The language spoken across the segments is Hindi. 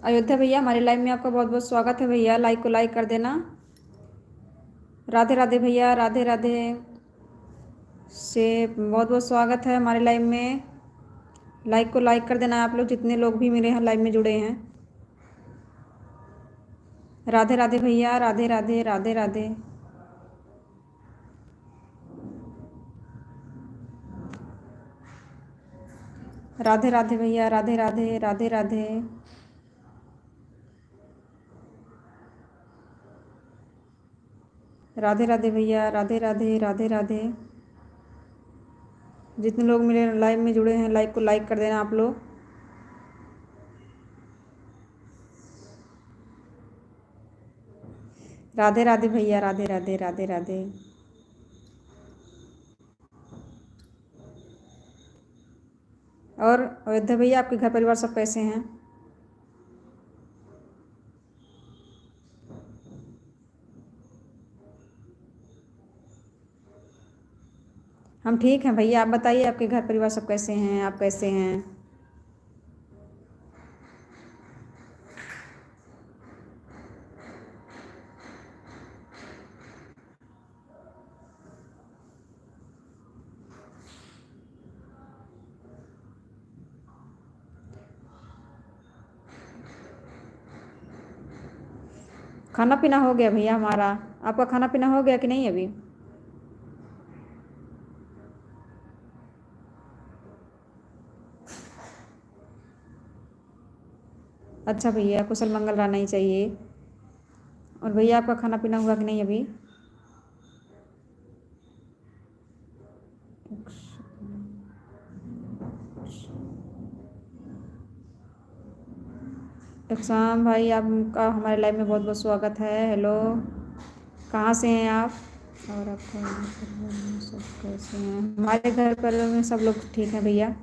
अयोध्या भैया, हमारे लाइव में आपका बहुत बहुत स्वागत है भैया। लाइक को लाइक कर देना। राधे राधे भैया, राधे राधे से बहुत बहुत स्वागत है हमारे लाइव में। लाइक को लाइक कर देना आप लोग, जितने लोग भी मेरे यहाँ लाइव में जुड़े हैं। राधे राधे भैया, राधे राधे राधे राधे। राधे राधे भैया, राधे राधे राधे राधे। राधे राधे भैया, राधे राधे राधे राधे। जितने लोग मेरे लाइव में जुड़े हैं, लाइक को लाइक कर देना आप लोग। राधे राधे भैया, राधे राधे राधे राधे। और अयोध्या भैया, आपके घर परिवार सब कैसे हैं? हम ठीक हैं भैया, आप बताइए आपके घर परिवार सब कैसे हैं, आप कैसे हैं? खाना पीना हो गया भैया हमारा। आपका खाना पीना हो गया कि नहीं अभी? अच्छा भैया, कुशल मंगल रहना ही चाहिए। और भैया, आपका खाना पीना हुआ कि नहीं अभी? इकसाम भाई, आपका हमारे लाइव में बहुत बहुत स्वागत है। हेलो, कहाँ से हैं आप? और आपका घर परिवार में सब कैसे हैं? हमारे घर परिवार में सब लोग ठीक हैं भैया।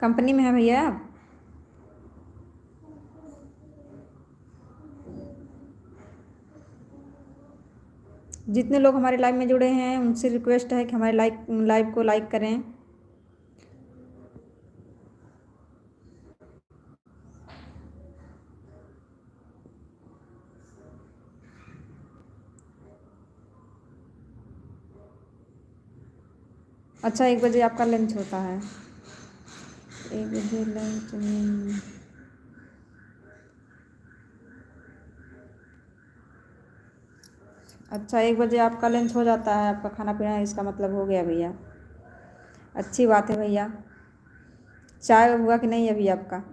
कंपनी में है भैया आप? जितने लोग हमारे लाइव में जुड़े हैं, उनसे रिक्वेस्ट है कि हमारे लाइव को लाइक करें। अच्छा, 1 बजे आपका लंच होता है? 1 बजे लंच में? अच्छा, 1 बजे आपका लंच हो जाता है, आपका खाना पीना इसका मतलब हो गया भैया। अच्छी बात है भैया। चाय हुआ कि नहीं अभी आपका?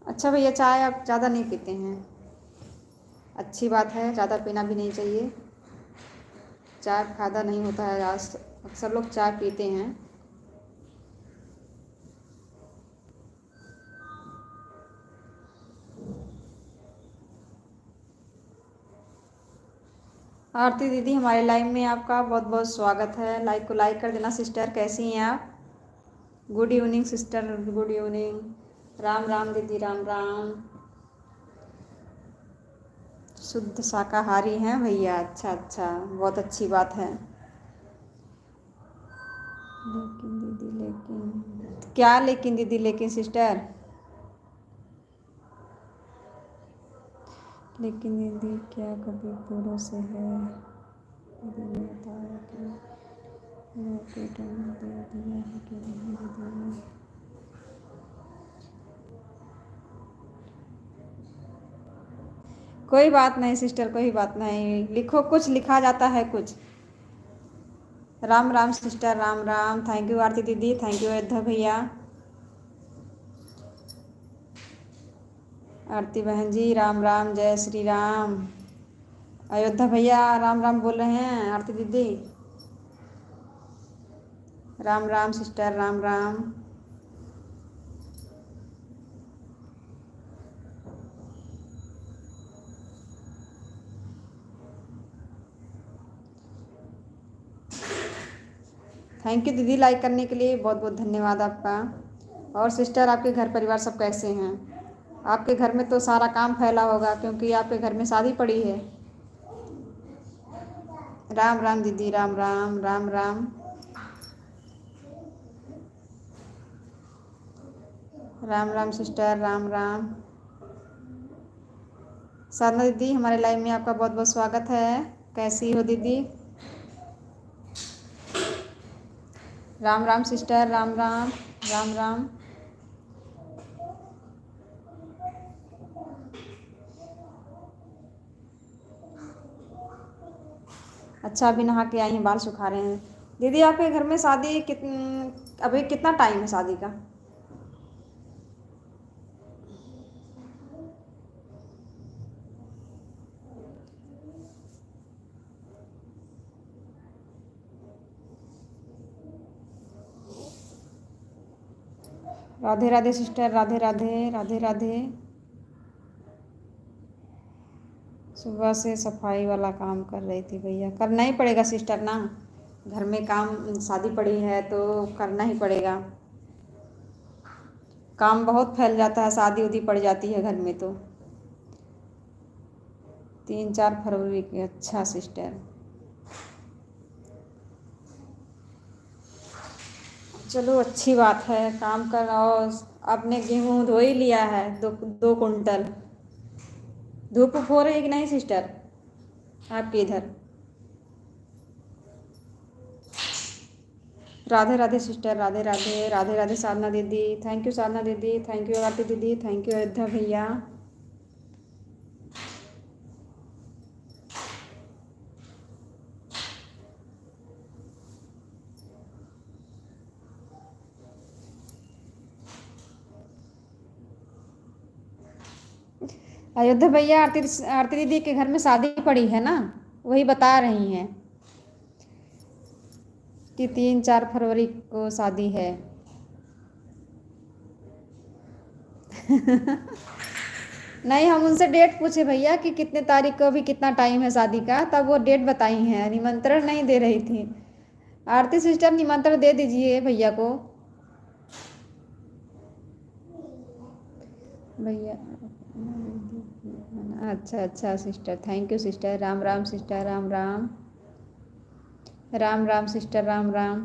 अच्छा भैया, चाय आप ज़्यादा नहीं पीते हैं। अच्छी बात है, ज़्यादा पीना भी नहीं चाहिए। चाय फ़ायदा नहीं होता है। आज अक्सर लोग चाय पीते हैं। आरती दीदी, हमारे लाइव में आपका बहुत बहुत स्वागत है। लाइक को लाइक कर देना सिस्टर। कैसी हैं आप? Good evening sister, good evening. Ram Ram दीदी, राम राम। शुद्ध शाकाहारी हैं भैया? अच्छा अच्छा, बहुत अच्छी बात है। लेकिन दीदी, लेकिन क्या? लेकिन दीदी, लेकिन सिस्टर, लेकिन दीदी क्या कभी पूरों से है? दीदी ने बताया कि लोकेटर दे दिया है कि नहीं दीदी ने। कोई बात नहीं सिस्टर, कोई बात नहीं, लिखो, कुछ लिखा जाता है कुछ। Ram Ram sister, Ram Ram. Thank you Aarti दीदी, थैंक यू अयोध्या भैया। आरती बहन जी राम राम, जय श्री राम। अयोध्या भैया राम राम बोल रहे हैं, आरती दीदी Ram Ram sister, Ram Ram. Thank you दीदी, लाइक करने के लिए बहुत बहुत धन्यवाद आपका। और सिस्टर आपके घर परिवार सब कैसे हैं? आपके घर में तो सारा काम फैला होगा क्योंकि आपके घर में शादी पड़ी है। राम राम दीदी, राम राम, राम राम। राम राम सिस्टर, राम राम। साधना दीदी हमारे लाइव में आपका बहुत बहुत स्वागत है। कैसी हो दीदी? राम राम सिस्टर, राम राम, राम राम। अच्छा, अभी नहा के आई हैं, बाल सुखा रहे हैं। दीदी आपके घर में शादी अभी कितना टाइम है शादी का? राधे राधे सिस्टर, राधे राधे, राधे राधे। सुबह से सफाई वाला काम कर रही थी भैया, करना ही पड़ेगा सिस्टर ना, घर में काम, शादी पड़ी है तो करना ही पड़ेगा। काम बहुत फैल जाता है, शादी उदी पड़ जाती है घर में तो। 3-4 फरवरी की, अच्छा सिस्टर। चलो अच्छी बात है, काम कर। और आपने गेहूँ धो ही लिया है, 2 कुंटल। धूप हो रही है कि नहीं सिस्टर आपके इधर? राधे राधे सिस्टर, राधे राधे, राधे राधे साधना दीदी, थैंक यू साधना दीदी, थैंक यू आरती दीदी, थैंक यू अयोध्या भैया। अयोध्या भैया आरती आरती दीदी के घर में शादी पड़ी है ना, वही बता रही हैं कि 3-4 फरवरी को शादी है। नहीं, हम उनसे डेट पूछे भैया कि कितने तारीख को, अभी कितना टाइम है शादी का, तब वो डेट बताई हैं, निमंत्रण नहीं दे रही थी। आरती सिस्टर निमंत्रण दे दीजिए भैया को। भैया अच्छा अच्छा sister, thank you sister, Ram Ram sister, Ram Ram, Ram Ram sister, Ram Ram.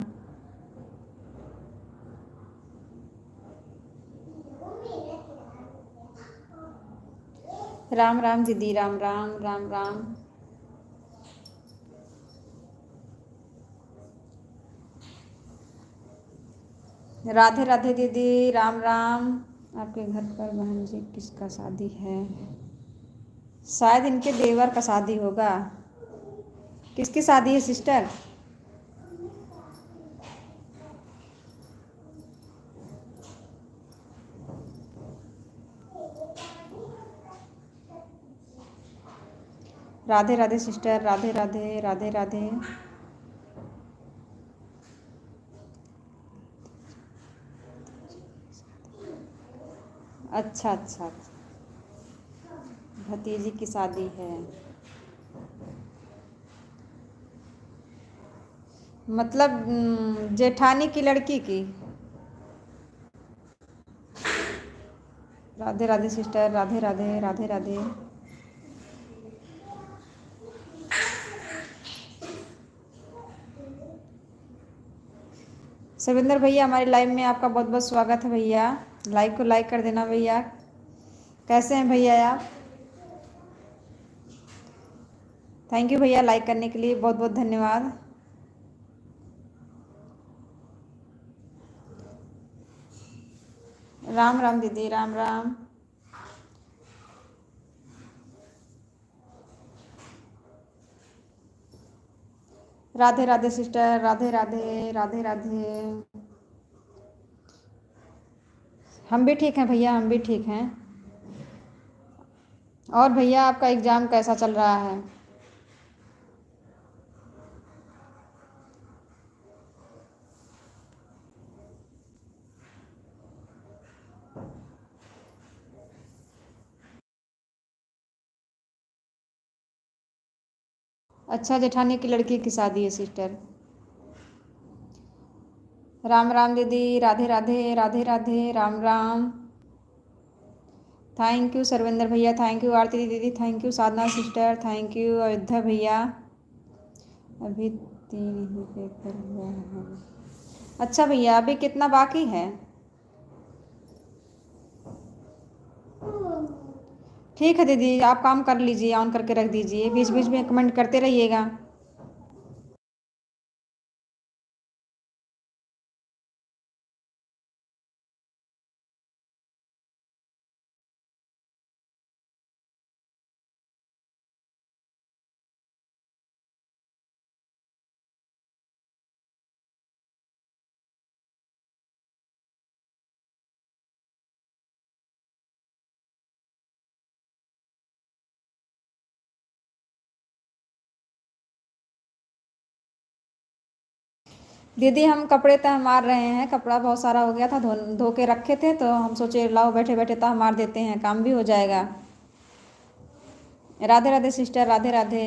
Ram Ram दीदी, राम राम, राम राम। राधे राधे दीदी, राम राम। आपके घर पर बहन जी किसका शादी है? शायद इनके देवर का शादी होगा। किसकी शादी है सिस्टर? राधे राधे सिस्टर, राधे राधे, राधे राधे। अच्छा अच्छा अच्छा, भतीजी की शादी है। मतलब जेठानी की लड़की की। राधे राधे सिस्टर, राधे राधे, राधे राधे। सविंदर भैया हमारे लाइव में आपका बहुत बहुत स्वागत है भैया। लाइक को लाइक कर देना भैया। कैसे हैं भैया आप? थैंक यू भैया लाइक करने के लिए, बहुत बहुत धन्यवाद। राम राम दीदी, राम राम। राधे राधे सिस्टर, राधे राधे, राधे राधे। हम भी ठीक हैं भैया, हम भी ठीक हैं। और भैया आपका एग्ज़ाम कैसा चल रहा है? अच्छा, जेठानी की लड़की की शादी है सिस्टर। राम राम दीदी, राधे राधे, राधे राधे, राम राम। थैंक यू सर्वेंद्र भैया, थैंक यू आरती दीदी, thank you Sadhana sister, thank you Ayodhya भैया। अभी 3 ही पेपर हुआ है। अच्छा भैया, अभी कितना बाकी है? ठीक है दीदी, आप काम कर लीजिए, ऑन करके रख दीजिए, बीच बीच में कमेंट करते रहिएगा। दीदी हम कपड़े तह मार रहे हैं, कपड़ा बहुत सारा हो गया था, धो धो के रखे थे, तो हम सोचे लाओ बैठे बैठे तह मार देते हैं, काम भी हो जाएगा। Radhe Radhe sister, Radhe Radhe.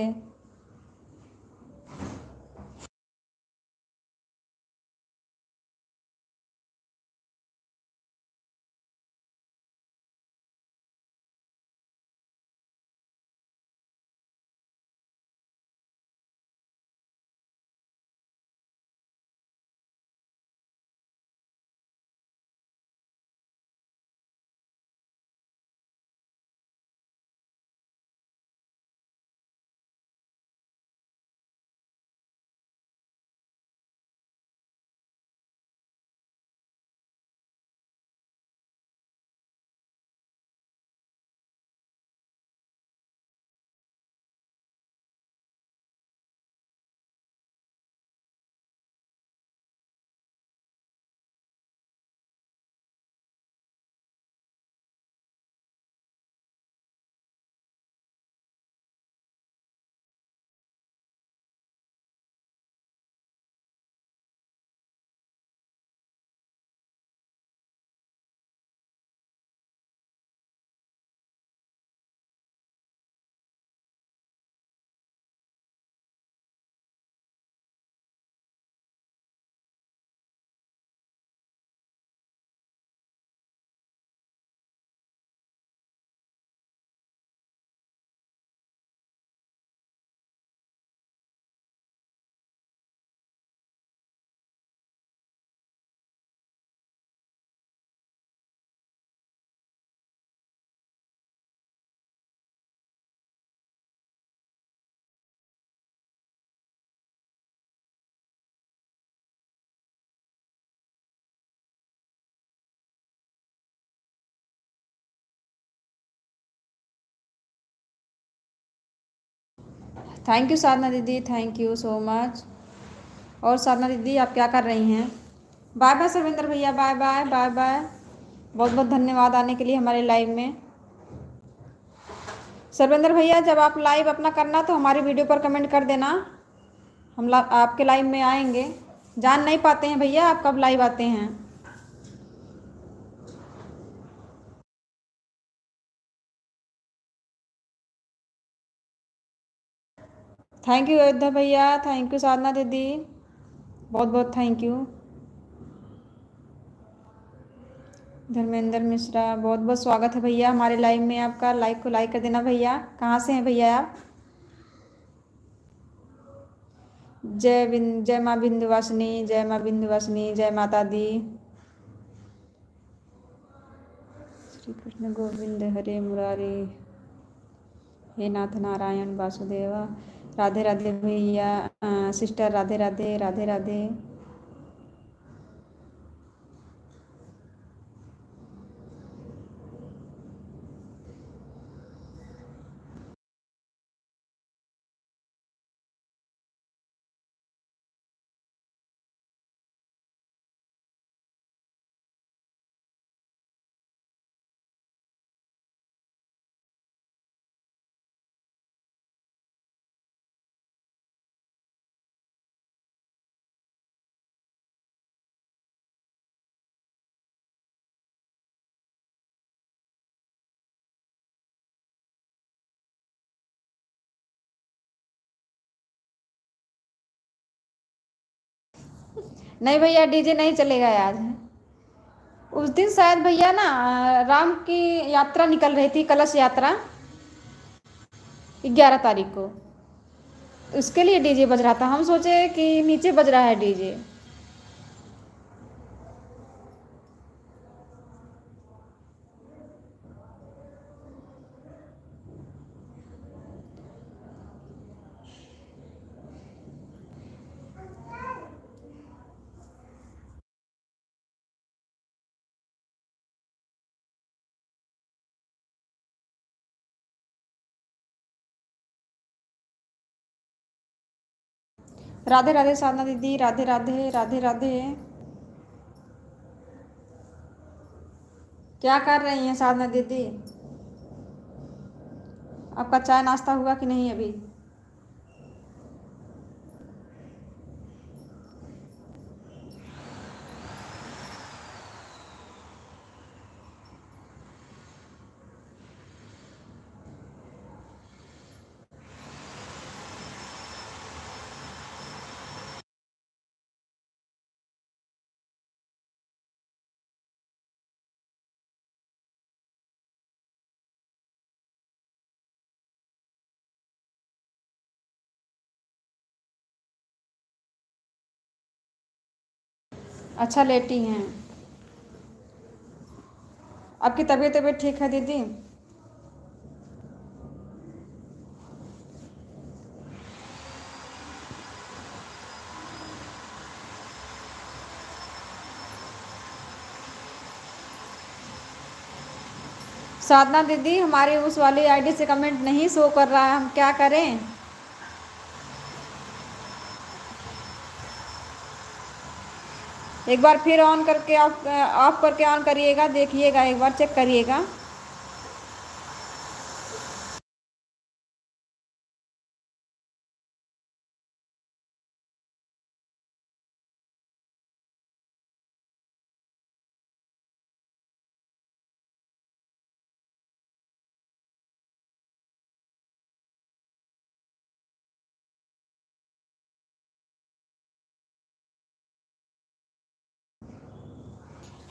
Thank you Sadhana दीदी, थैंक यू सो मच। और साधना दीदी आप क्या कर रही हैं? बाय बाय सर्वेंद्र भैया, बाय बाय, बाय बाय। बहुत बहुत धन्यवाद आने के लिए हमारे लाइव में। सर्वेंद्र भैया जब आप लाइव अपना करना तो हमारी वीडियो पर कमेंट कर देना, हम आपके लाइव में आएंगे। जान नहीं पाते हैं भैया आप कब लाइव आते हैं। थैंक यू अयोध्या भैया, थैंक यू साधना दीदी, बहुत बहुत थैंक यू। धर्मेंद्र मिश्रा, बहुत बहुत स्वागत है भैया हमारे लाइव में आपका। लाइक को लाइक कर देना भैया। कहाँ से हैं भैया आप? जय माँ बिंदुवासिनी, जय माँ बिंदुवासिनी, जय माता दी। श्री कृष्ण गोविंद हरे मुरारी, हे नाथ नारायण वासुदेवा। राधे राधे भैया, सिस्टर राधे राधे, राधे राधे। नहीं भैया, डीजे नहीं चलेगा आज। उस दिन शायद भैया ना राम की यात्रा निकल रही थी, कलश यात्रा, 11 तारीख को। उसके लिए डीजे बज रहा था, हम सोचे कि नीचे बज रहा है डीजे। राधे राधे साधना दीदी, राधे राधे, राधे राधे। क्या कर रही हैं साधना दीदी? आपका चाय नाश्ता हुआ कि नहीं अभी? अच्छा, लेटी हैं। आपकी तबीयत तबीयत ठीक है दीदी? साधना दीदी, हमारी उस वाली आईडी से कमेंट नहीं शो कर रहा है, हम क्या करें? एक बार फिर ऑन करके ऑफ करके ऑन करिएगा, देखिएगा, एक बार चेक करिएगा।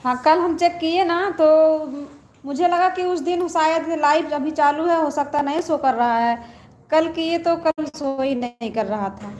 हाँ, कल हम चेक किए ना तो मुझे लगा कि उस दिन शायद लाइव अभी चालू है, हो सकता नहीं शो कर रहा है। कल किए तो कल शो ही नहीं कर रहा था।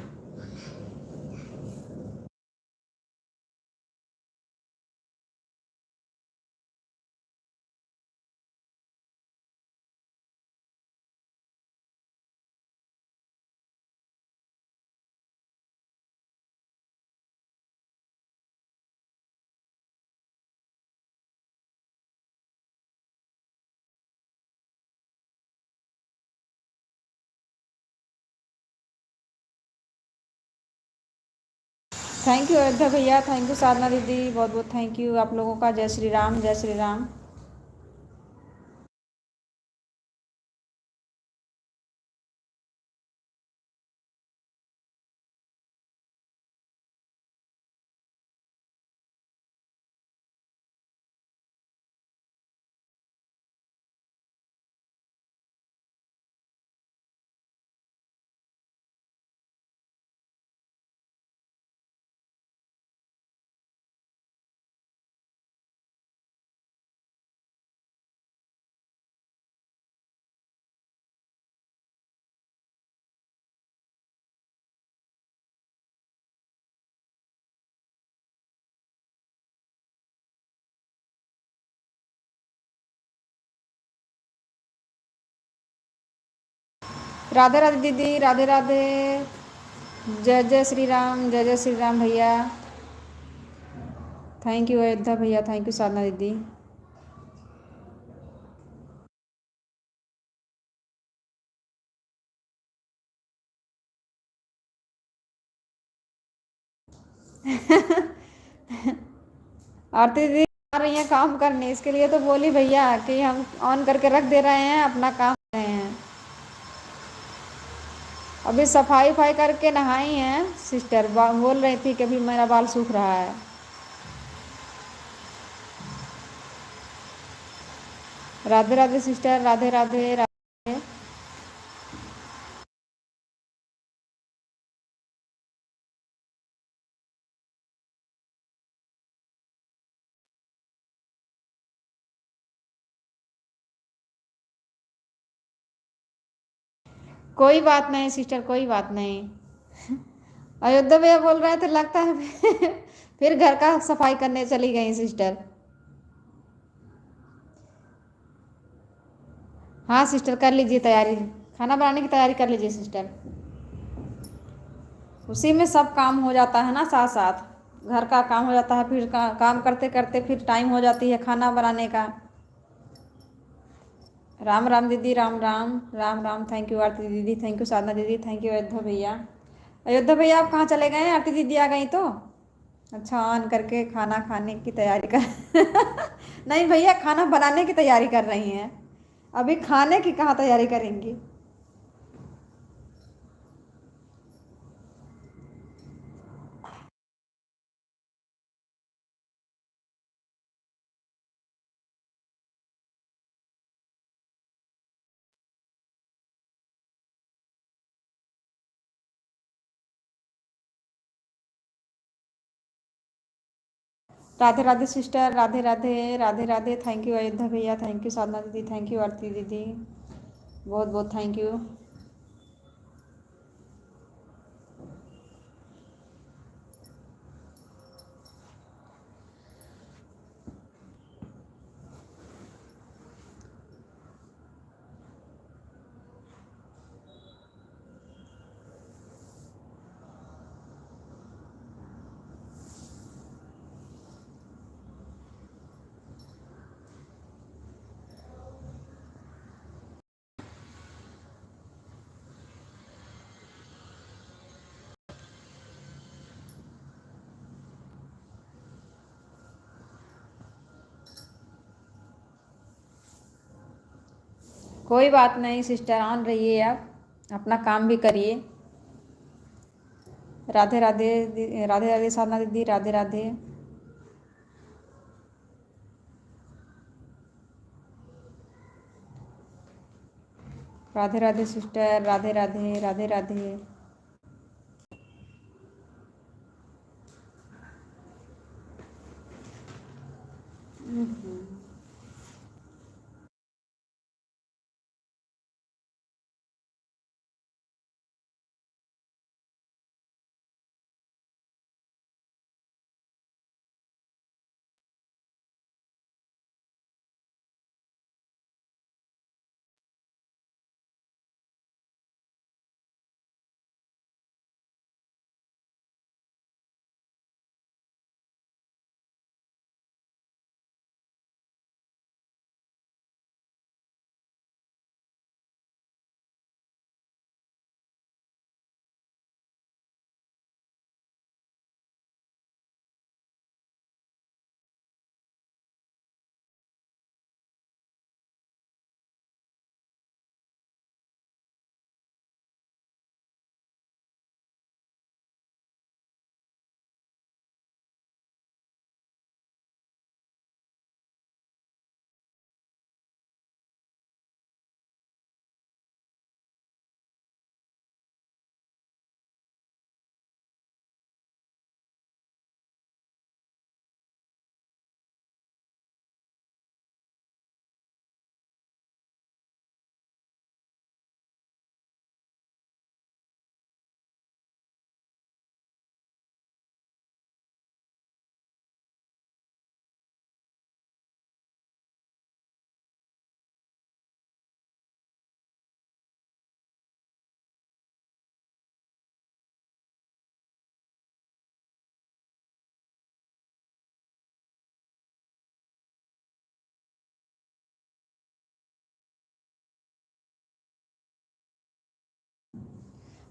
थैंक यू अयोध्या भैया, थैंक यू साधना दीदी, बहुत बहुत थैंक यू आप लोगों का। जय श्री राम, जय श्री राम। राधे राधे दीदी, राधे राधे। जय जय श्री राम, जय जय श्री राम भैया। थैंक यू अयोध्या भैया, थैंक यू साधना दीदी। आरती दीदी आ रही हैं काम करने, इसके लिए तो बोली भैया कि हम ऑन करके रख दे रहे हैं, अपना काम कर रहे हैं। अभी सफाई वफाई करके नहाई हैं सिस्टर, बोल रही थी कि अभी मेरा बाल सूख रहा है। राधे राधे सिस्टर, राधे राधे राधे। कोई बात नहीं सिस्टर, कोई बात नहीं। अयोध्या भैया बोल रहे थे लगता है फिर घर का सफाई करने चली गई सिस्टर। हाँ सिस्टर, कर लीजिए तैयारी, खाना बनाने की तैयारी कर लीजिए सिस्टर। उसी में सब काम हो जाता है ना, साथ साथ घर का काम हो जाता है, फिर काम करते करते फिर टाइम हो जाती है खाना बनाने का। राम राम दीदी, राम राम, राम राम। थैंक यू आरती दीदी, थैंक यू साधना दीदी, थैंक यू अयोध्या भैया। अयोध्या भैया आप कहाँ चले गए हैं? आरती दीदी आ गई तो अच्छा, ऑन करके खाना खाने की तैयारी कर नहीं भैया, खाना बनाने की तैयारी कर रही हैं, अभी खाने की कहाँ तैयारी करेंगी। Radhe Radhe sister, Radhe Radhe, Radhe Radhe. Thank you Ayodhya भैया, थैंक यू साधना दीदी, थैंक यू आरती दीदी, बहुत बहुत थैंक यू। कोई बात नहीं सिस्टर, ऑन रहिए आप, अपना काम भी करिए। राधे राधे राधे राधे साधना दीदी, Radhe Radhe. Radhe Radhe sister, Radhe Radhe, Radhe Radhe.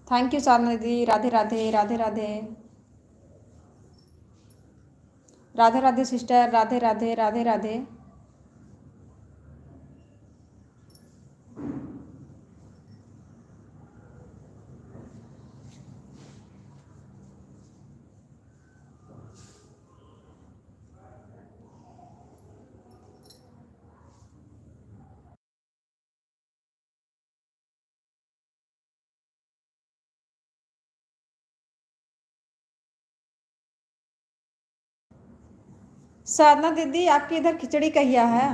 Thank you Sadhana दीदी। राधे राधे राधे राधे। राधे राधे सिस्टर। राधे राधे राधे राधे। साधना दीदी आपके इधर खिचड़ी कहिया है?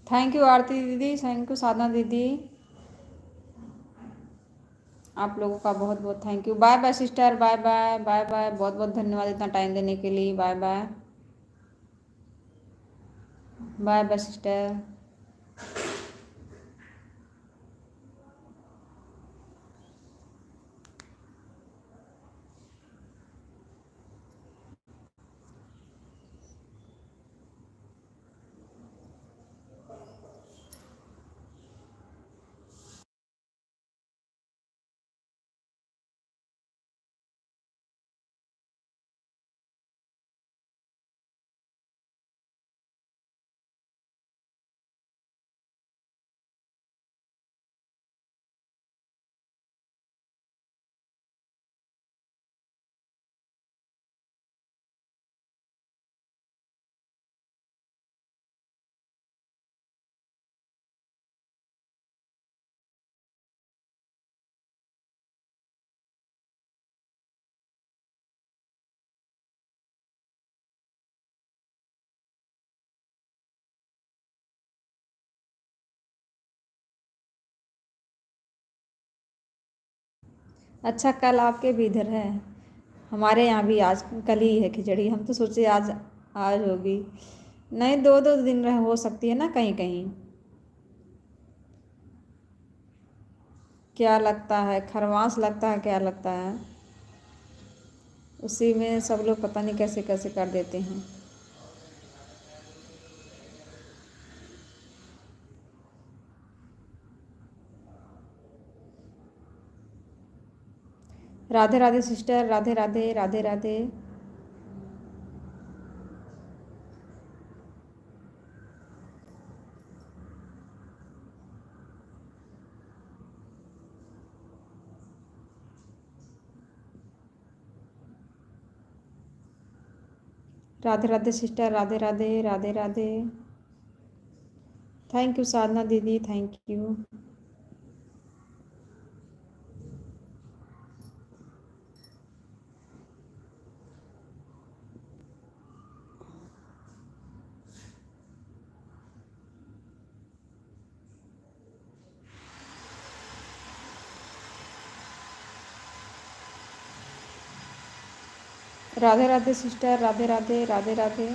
थैंक यू आरती दीदी। थैंक यू साधना दीदी। आप लोगों का बहुत बहुत thank you. Bye bye sister. Bye bye bye bye. बहुत बहुत धन्यवाद इतना टाइम देने के लिए। Bye bye. Bye bye sister. अच्छा कल आपके भी इधर है? हमारे यहाँ भी आज कल ही है खिचड़ी। हम तो सोचे आज आज होगी। नहीं, दो दो दिन रह हो सकती है ना कहीं कहीं। क्या लगता है? खरमास लगता है? क्या लगता है? उसी में सब लोग पता नहीं कैसे कैसे कर देते हैं। Radhe Radhe sister. Radhe Radhe Radhe Radhe. Radhe Radhe sister. Radhe Radhe Radhe Radhe. Thank you Sadhana दीदी। Thank you. Radhe Radhe sister. Radhe Radhe Radhe Radhe.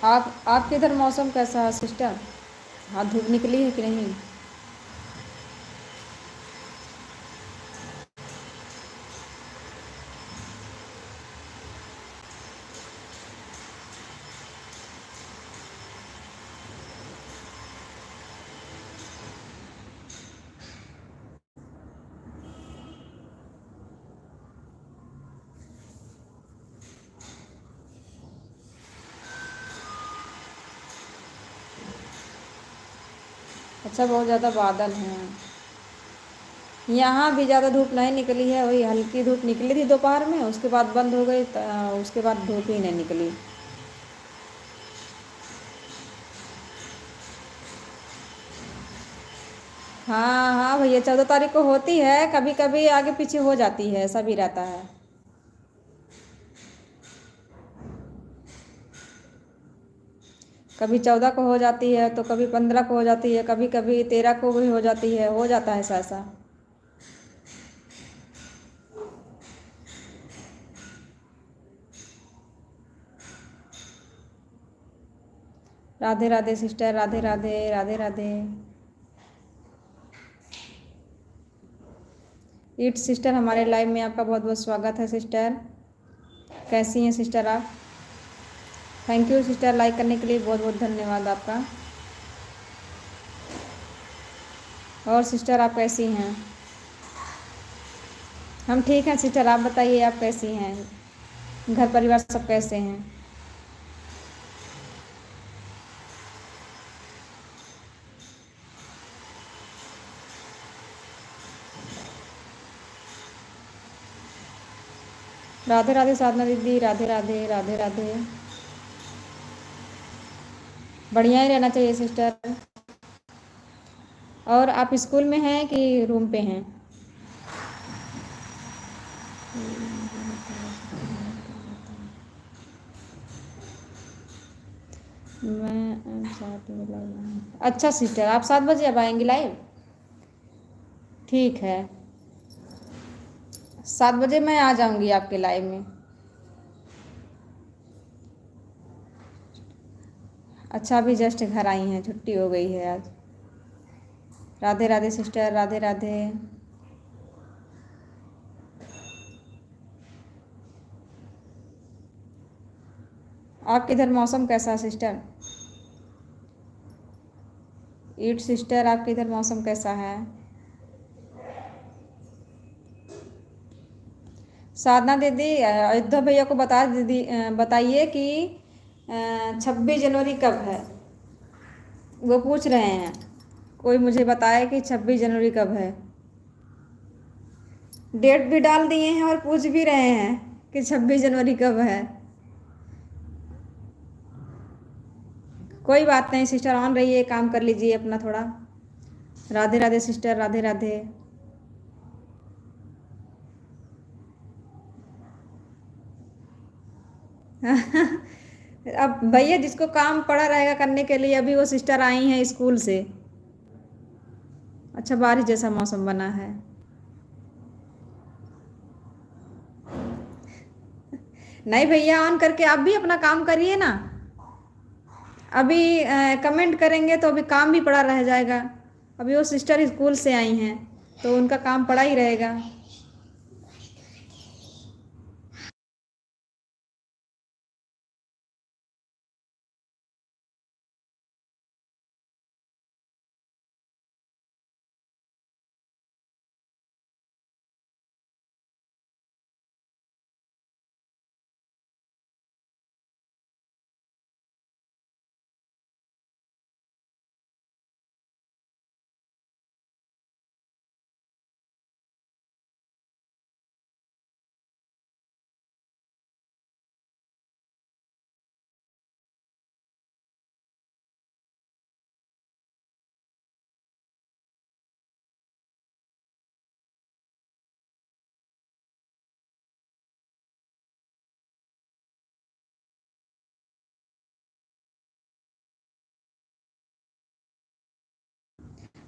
आपके इधर मौसम कैसा है सिस्टर? हाँ, धूप निकली है कि नहीं? अच्छा, बहुत ज़्यादा बादल हैं। यहाँ भी ज़्यादा धूप नहीं निकली है, वही हल्की धूप निकली थी दोपहर में, उसके बाद बंद हो गई, उसके बाद धूप ही नहीं निकली। हाँ हाँ भैया, 14 तारीख को होती है, कभी कभी आगे पीछे हो जाती है, ऐसा भी रहता है। कभी 14 को हो जाती है तो कभी 15 को हो जाती है, कभी कभी 13 को भी हो जाती है, हो जाता है ऐसा ऐसा। राधे राधे सिस्टर, राधे राधे, राधे राधे। ईट सिस्टर, हमारे लाइव में आपका बहुत बहुत स्वागत है सिस्टर। कैसी हैं सिस्टर आप? थैंक यू सिस्टर, लाइक करने के लिए बहुत बहुत धन्यवाद आपका। और सिस्टर आप कैसी हैं? हम ठीक हैं सिस्टर, आप बताइए आप कैसी हैं? घर परिवार सब कैसे हैं? राधे राधे साधना दीदी, राधे राधे, राधे राधे। बढ़िया ही रहना चाहिए सिस्टर। और आप स्कूल में हैं कि रूम पे हैं? मैं 7 बजे लाइव। अच्छा सिस्टर, आप 7 बजे अब आएंगी लाइव? ठीक है, 7 बजे मैं आ जाऊंगी आपके लाइव में। अच्छा, अभी जस्ट घर आई हैं, छुट्टी हो गई है आज। राधे राधे सिस्टर, राधे राधे। आपके इधर मौसम कैसा है सिस्टर? ईट सिस्टर, आपके इधर मौसम कैसा है? साधना दीदी, अयोध्या भैया को बता दीदी, बताइए कि 26 जनवरी कब है, वो पूछ रहे हैं। कोई मुझे बताए कि 26 जनवरी कब है। डेट भी डाल दिए हैं और पूछ भी रहे हैं कि 26 जनवरी कब है। कोई बात नहीं सिस्टर, ऑन रहिए, काम कर लीजिए अपना थोड़ा। राधे राधे सिस्टर, राधे राधे। अब भैया जिसको काम पड़ा रहेगा करने के लिए, अभी वो सिस्टर आई हैं स्कूल से। अच्छा, बारिश जैसा मौसम बना है। नहीं भैया, ऑन करके आप भी अपना काम करिए ना। अभी कमेंट करेंगे तो अभी काम भी पड़ा रह जाएगा। अभी वो सिस्टर स्कूल से आई हैं तो उनका काम पड़ा ही रहेगा।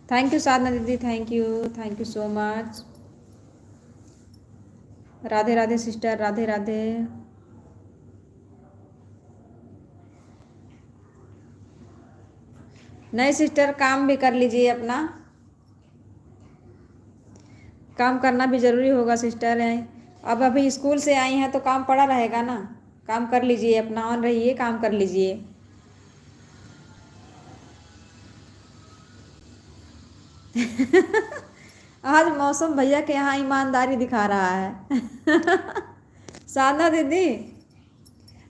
थैंक यू साधना दीदी, thank you so much. Radhe Radhe sister, Radhe Radhe. नहीं सिस्टर, काम भी कर लीजिए अपना। काम करना भी ज़रूरी होगा सिस्टर है। अब अभी स्कूल से आई हैं तो काम पड़ा रहेगा ना। काम कर लीजिए अपना, ऑन रहिए, काम कर लीजिए। आज मौसम भैया के यहाँ ईमानदारी दिखा रहा है। साधना दीदी,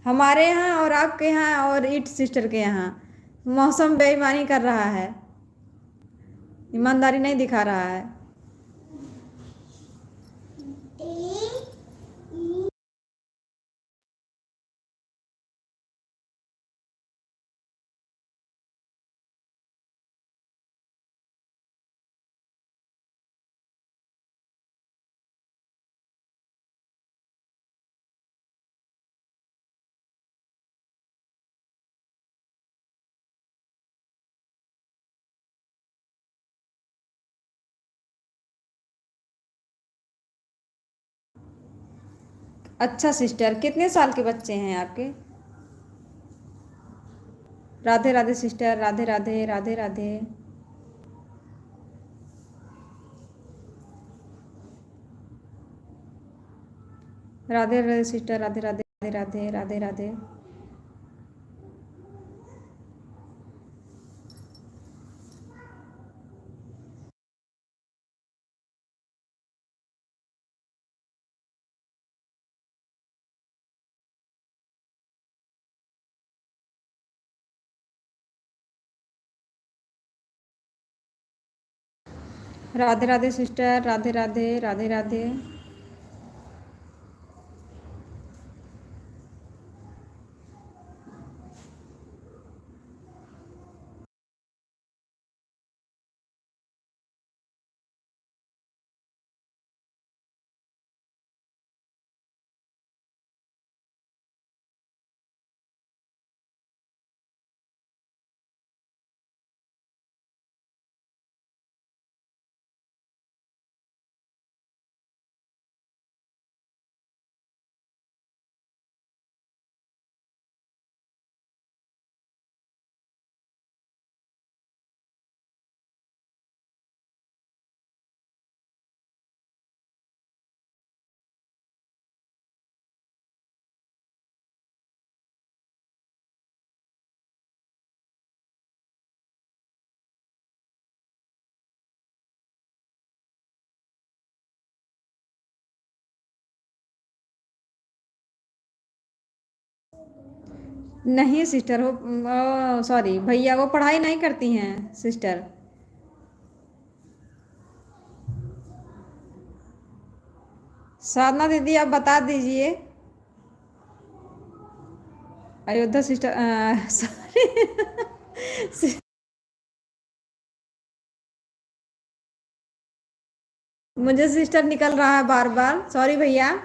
हमारे यहाँ और आपके यहाँ और ईट सिस्टर के यहाँ मौसम बेईमानी कर रहा है। ईमानदारी नहीं दिखा रहा है। अच्छा सिस्टर, कितने साल के बच्चे हैं आपके? Radhe Radhe sister, Radhe Radhe, Radhe Radhe. Radhe Radhe sister, Radhe Radhe, Radhe Radhe, Radhe Radhe. Radhe Radhe sister, Radhe Radhe, Radhe Radhe. नहीं सिस्टर, वो सॉरी भैया, वो पढ़ाई नहीं करती हैं सिस्टर। साधना दीदी आप बता दीजिए। Ayodhya sister, sorry. मुझे सिस्टर निकल रहा है बार बार, सॉरी भैया।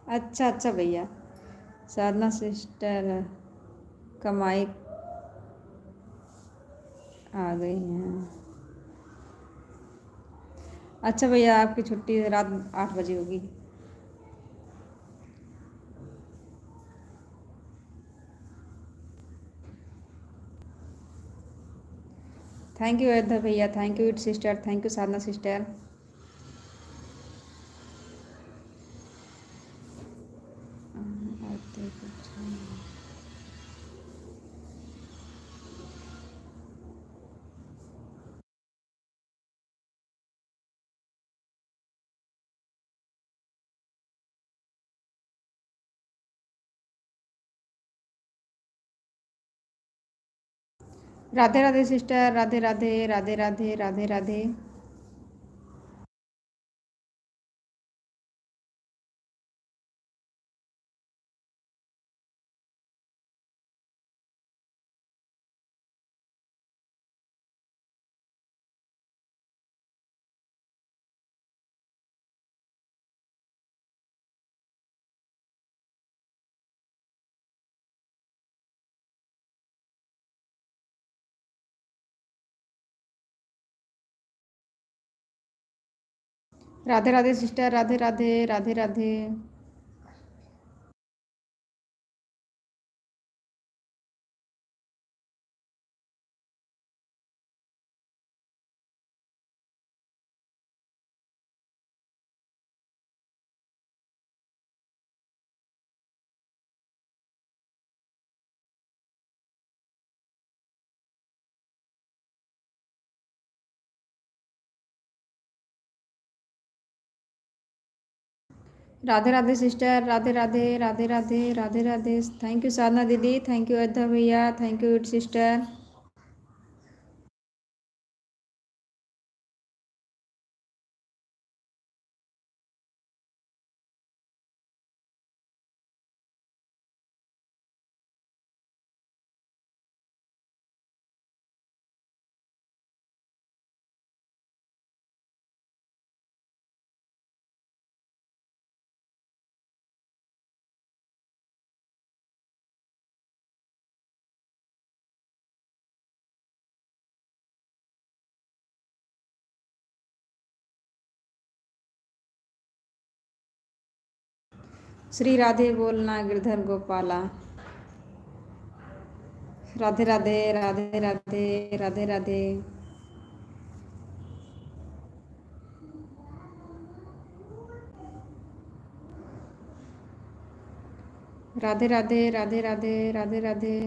अच्छा अच्छा भैया। साधना सिस्टर कमाई आ गई हैं। अच्छा भैया, आपकी छुट्टी रात 8 बजे होगी। थैंक यू अयोध्या भैया, थैंक यू इट sister, thank you Sadhana sister. Radhe Radhe sister, Radhe Radhe, Radhe Radhe, Radhe Radhe. Radhe Radhe sister, Radhe Radhe, Radhe Radhe. Radhe Radhe sister, Radhe Radhe, Radhe Radhe, Radhe Radhe. Thank you Sadhana दीदी, थैंक यू अयोध्या भैया, थैंक यू इट सिस्टर। श्री राधे बोलना गिरधर गोपाला। राधे राधे, राधे राधे, राधे राधे। राधे राधे, राधे राधे, राधे राधे।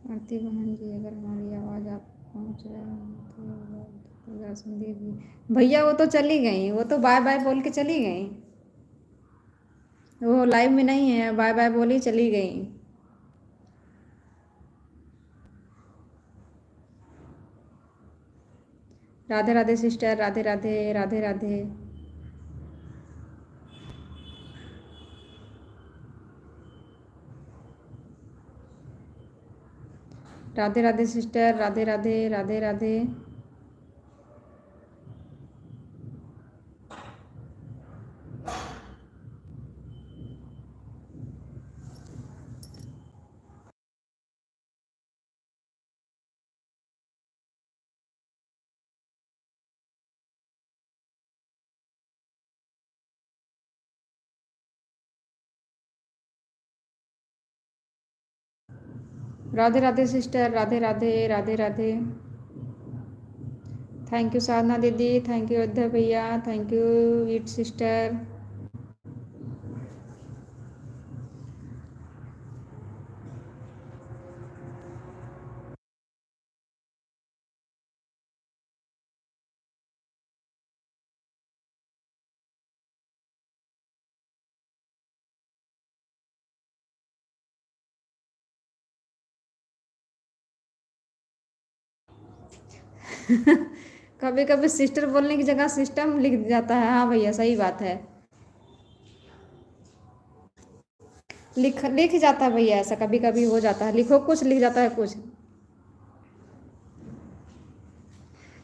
आरती बहन जी, अगर हमारी आवाज़ आप पहुंच रहा है तो दर्शन दीजिए। भैया वो तो चली गई, वो तो बाय बाय बोल के चली गई। वो लाइव में नहीं है, बाय बाय बोली चली गई। Radhe Radhe sister, Radhe Radhe, Radhe Radhe. Radhe Radhe sister, Radhe Radhe, Radhe Radhe. Radhe Radhe sister, Radhe Radhe, Radhe Radhe. Thank you Sadhana दीदी, थैंक यू अयोध्या भैया, थैंक यू इट सिस्टर। कभी कभी सिस्टर बोलने की जगह सिस्टम लिख जाता है। हाँ भैया सही बात है। लिख लिख जाता है भैया, ऐसा कभी कभी हो जाता है, लिखो कुछ लिख जाता है कुछ।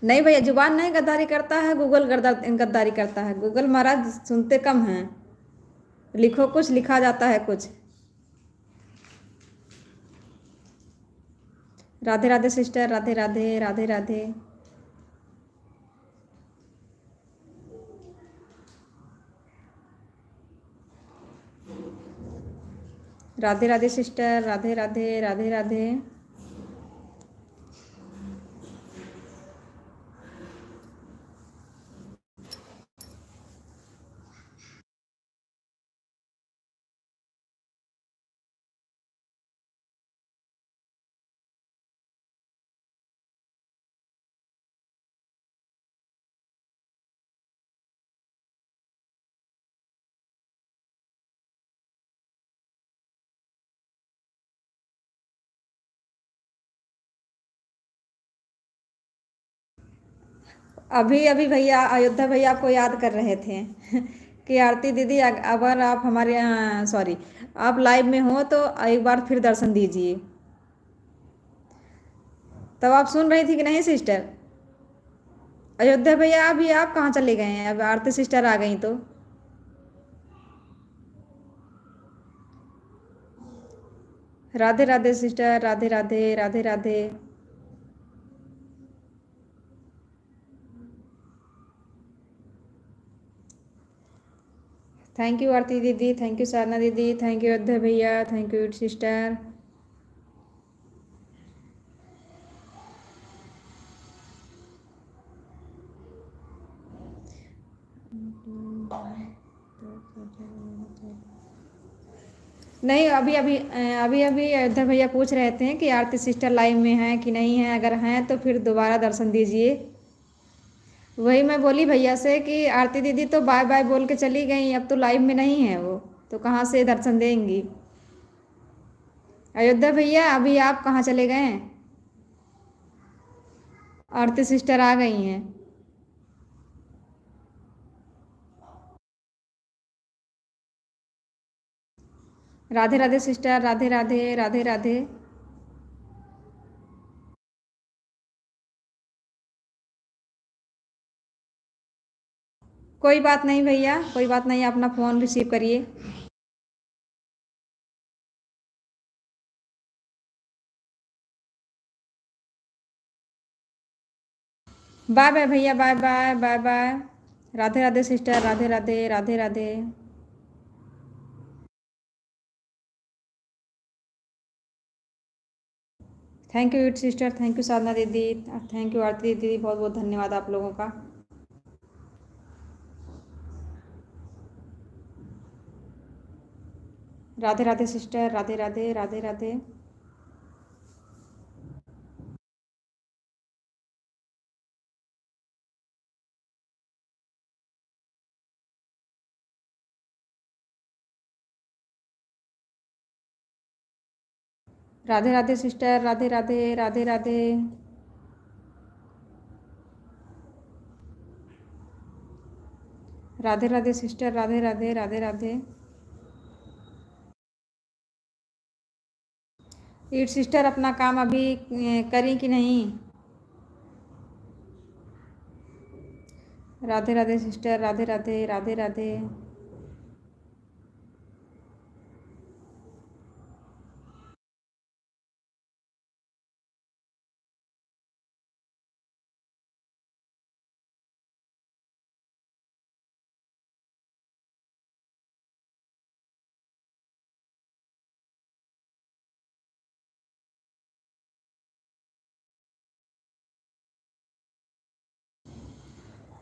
नहीं भैया, जुबान नहीं गद्दारी करता है, गूगल गद्दारी करता है। गूगल महाराज सुनते कम हैं। लिखो कुछ लिखा जाता है कुछ। राधे राधे सिस्टर, राधे राधे, राधे राधे। राधे राधे सिस्टर, राधे राधे, राधे राधे। अभी अभी भैया अयोध्या भैया आपको याद कर रहे थे कि आरती दीदी अगर आप हमारे यहाँ सॉरी आप लाइव में हो तो एक बार फिर दर्शन दीजिए। तब आप सुन रही थी कि नहीं सिस्टर? अयोध्या भैया अभी आप कहाँ चले गए हैं? अब आरती सिस्टर आ गई तो। Radhe Radhe sister, Radhe Radhe, Radhe Radhe. Thank you Aarti दीदी, थैंक यू साधना दीदी, थैंक यू अयोध्या भैया, थैंक यू सिस्टर। नहीं, अभी अभी अभी अभी अयोध्या भैया पूछ रहे थे कि आरती सिस्टर लाइव में हैं कि नहीं हैं, अगर हैं तो फिर दोबारा दर्शन दीजिए। वही मैं बोली भैया से कि आरती दीदी तो बाय बाय बोल के चली गई, अब तो लाइव में नहीं है वो, तो कहाँ से दर्शन देंगी? अयोध्या भैया अभी आप कहाँ चले गए हैं? आरती सिस्टर आ गई हैं। राधे राधे सिस्टर, राधे राधे, राधे राधे। कोई बात नहीं भैया, कोई बात नहीं, अपना फ़ोन रिसीव करिए। बाय बाय भैया, bye bye, bye bye. Radhe Radhe sister, Radhe Radhe, Radhe Radhe. Thank you sister, thank you Sadhana दीदी, थैंक यू आरती दीदी, बहुत बहुत धन्यवाद आप लोगों का। Radhe Radhe sister, Radhe Radhe, Radhe Radhe. Radhe Radhe sister, Radhe Radhe, Radhe Radhe. Radhe Radhe sister, Radhe Radhe, Radhe Radhe. ईट सिस्टर अपना काम अभी करी कि नहीं? Radhe Radhe sister, Radhe Radhe, Radhe Radhe.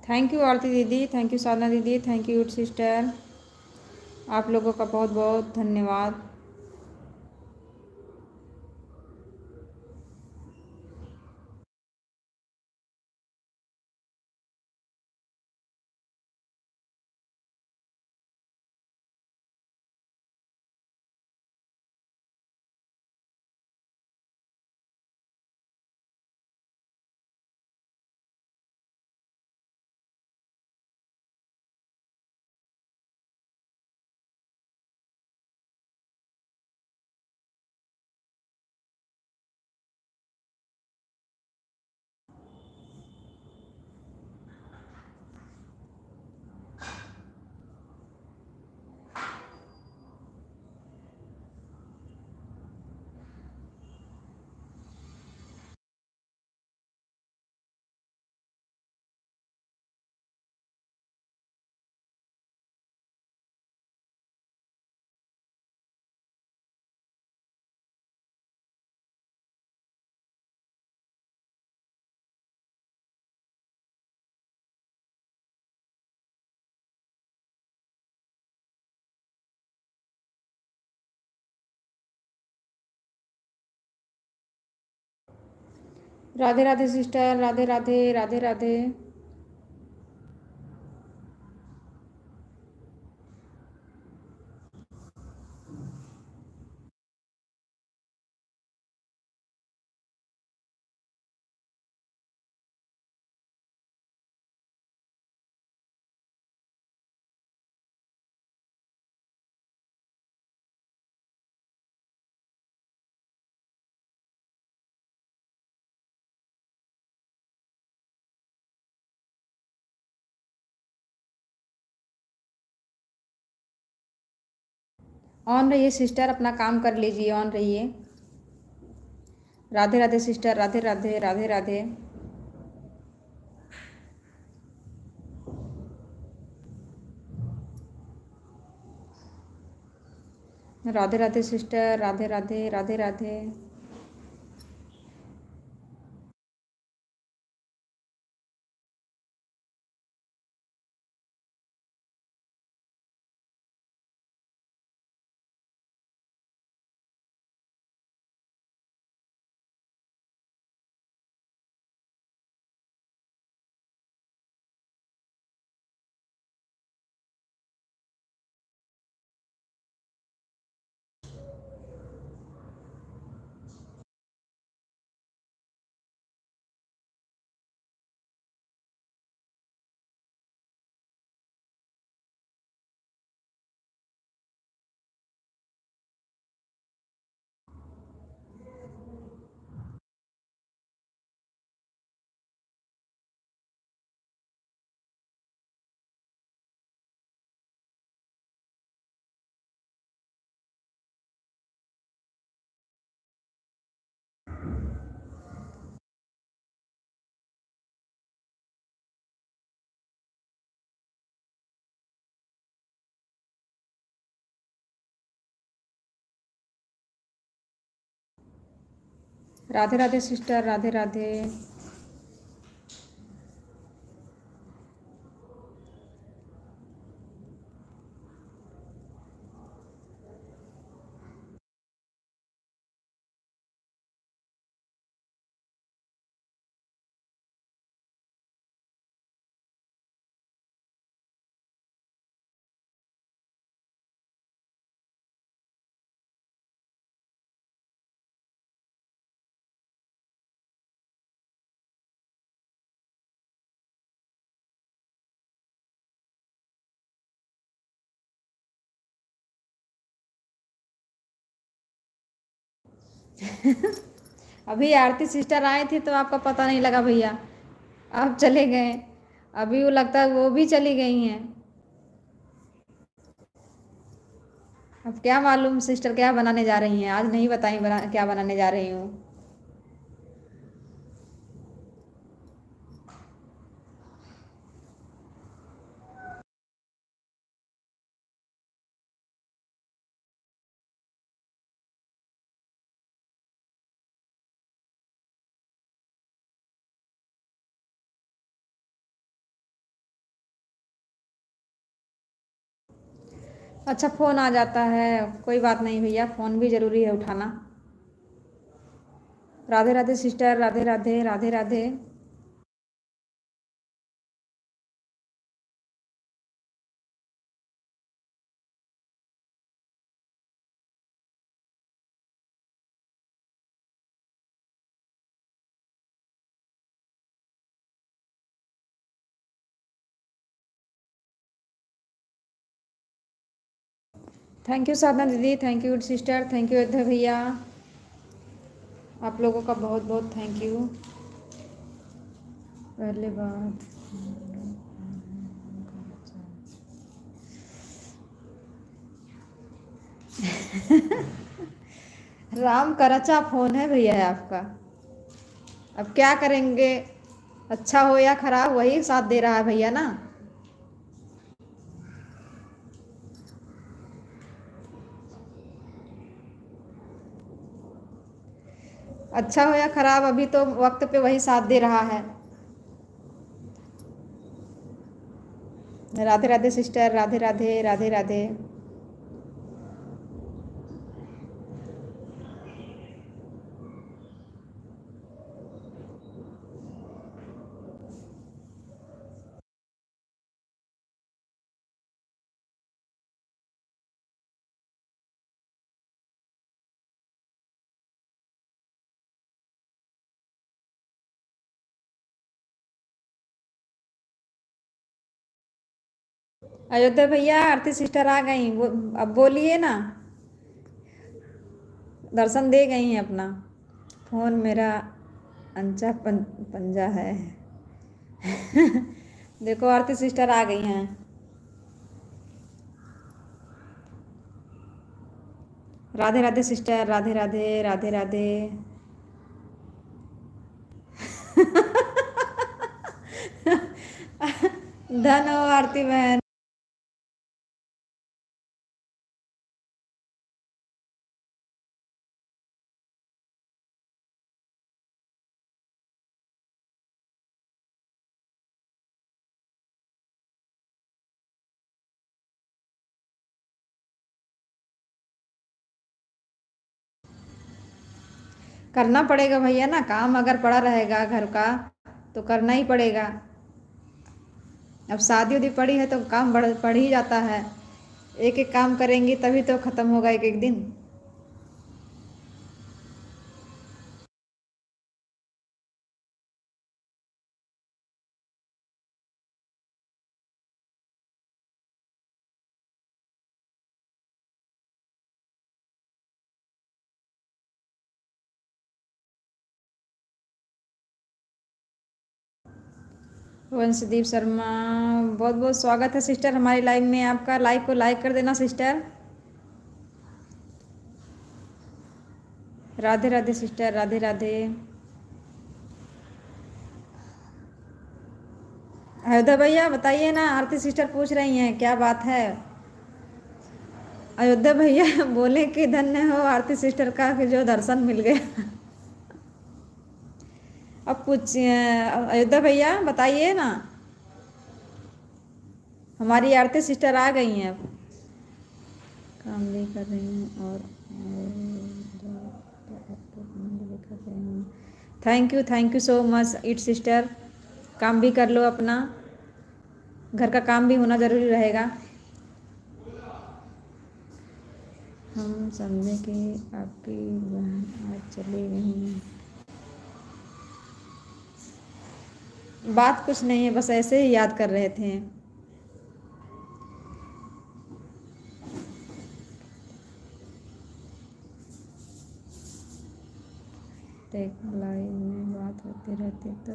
Thank you Aarti दीदी, थैंक यू साधना दीदी, थैंक यू सिस्टर। आप लोगों का बहुत बहुत धन्यवाद। राधे राधे सिस्टर, राधे राधे, राधे राधे। ऑन रहिए सिस्टर, अपना काम कर लीजिए, ऑन रहिए। Radhe Radhe sister, Radhe Radhe, Radhe Radhe. Radhe Radhe sister, Radhe Radhe, Radhe Radhe. Radhe Radhe sister, Radhe Radhe. अभी आरती सिस्टर आई थी तो आपका पता नहीं लगा भैया, आप चले गए। अभी वो लगता है वो भी चली गई हैं। अब क्या मालूम सिस्टर क्या बनाने जा रही हैं, आज नहीं बताई क्या बनाने जा रही हूँ। अच्छा फ़ोन आ जाता है, कोई बात नहीं भैया, फ़ोन भी ज़रूरी है उठाना। Radhe Radhe sister, Radhe Radhe, Radhe Radhe. Thank you Sadhana दीदी, thank you sister, thank you Ayodhya भैया, आप लोगों का बहुत बहुत थैंक यू। पहले बात राम का रचा फ़ोन है भैया आपका, अब क्या करेंगे। अच्छा हो या खराब वही साथ दे रहा है भैया ना। अच्छा हो या खराब अभी तो वक्त पे वही साथ दे रहा है। राधे राधे सिस्टर, राधे राधे, राधे राधे। अयोध्या भैया आरती सिस्टर आ गई, वो अब बोलिए ना। दर्शन दे गई हैं अपना। फ़ोन मेरा अंचा पंजा है। देखो आरती सिस्टर आ गई हैं। राधे राधे सिस्टर, राधे राधे, राधे राधे। धन हो आरती बहन। करना पड़ेगा भैया ना, काम अगर पड़ा रहेगा घर का तो करना ही पड़ेगा। अब शादी उदी पड़ी है तो काम बढ़ ही जाता है। एक एक काम करेंगी तभी तो खत्म होगा एक एक दिन। वंशदीप शर्मा, बहुत बहुत स्वागत है सिस्टर हमारी लाइव में आपका। लाइक को लाइक कर देना सिस्टर। राधे राधे सिस्टर, राधे राधे। अयोध्या भैया बताइए ना, आरती सिस्टर पूछ रही हैं क्या बात है। अयोध्या भैया बोले कि धन्य हो आरती सिस्टर का कि जो दर्शन मिल गया। अब कुछ अयोध्या भैया बताइए ना, हमारी आरती सिस्टर आ गई हैं अब। काम भी कर रही हूँ और कर रही हूँ। Thank you so much it sister. काम भी कर लो अपना, घर का काम भी होना ज़रूरी रहेगा। हम समझे कि आपकी बहन आज चली गई। बात कुछ नहीं है, बस ऐसे ही याद कर रहे थे। टेक लाइव में बात होती रहती तो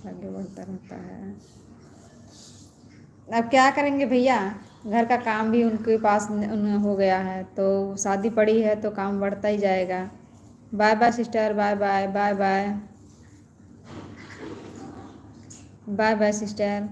आगे बढ़ता रहता है। अब क्या करेंगे भैया, घर का काम भी उनके पास हो गया है तो शादी पड़ी है तो काम बढ़ता ही जाएगा। Bye bye sister, bye bye, bye bye, bye bye sister.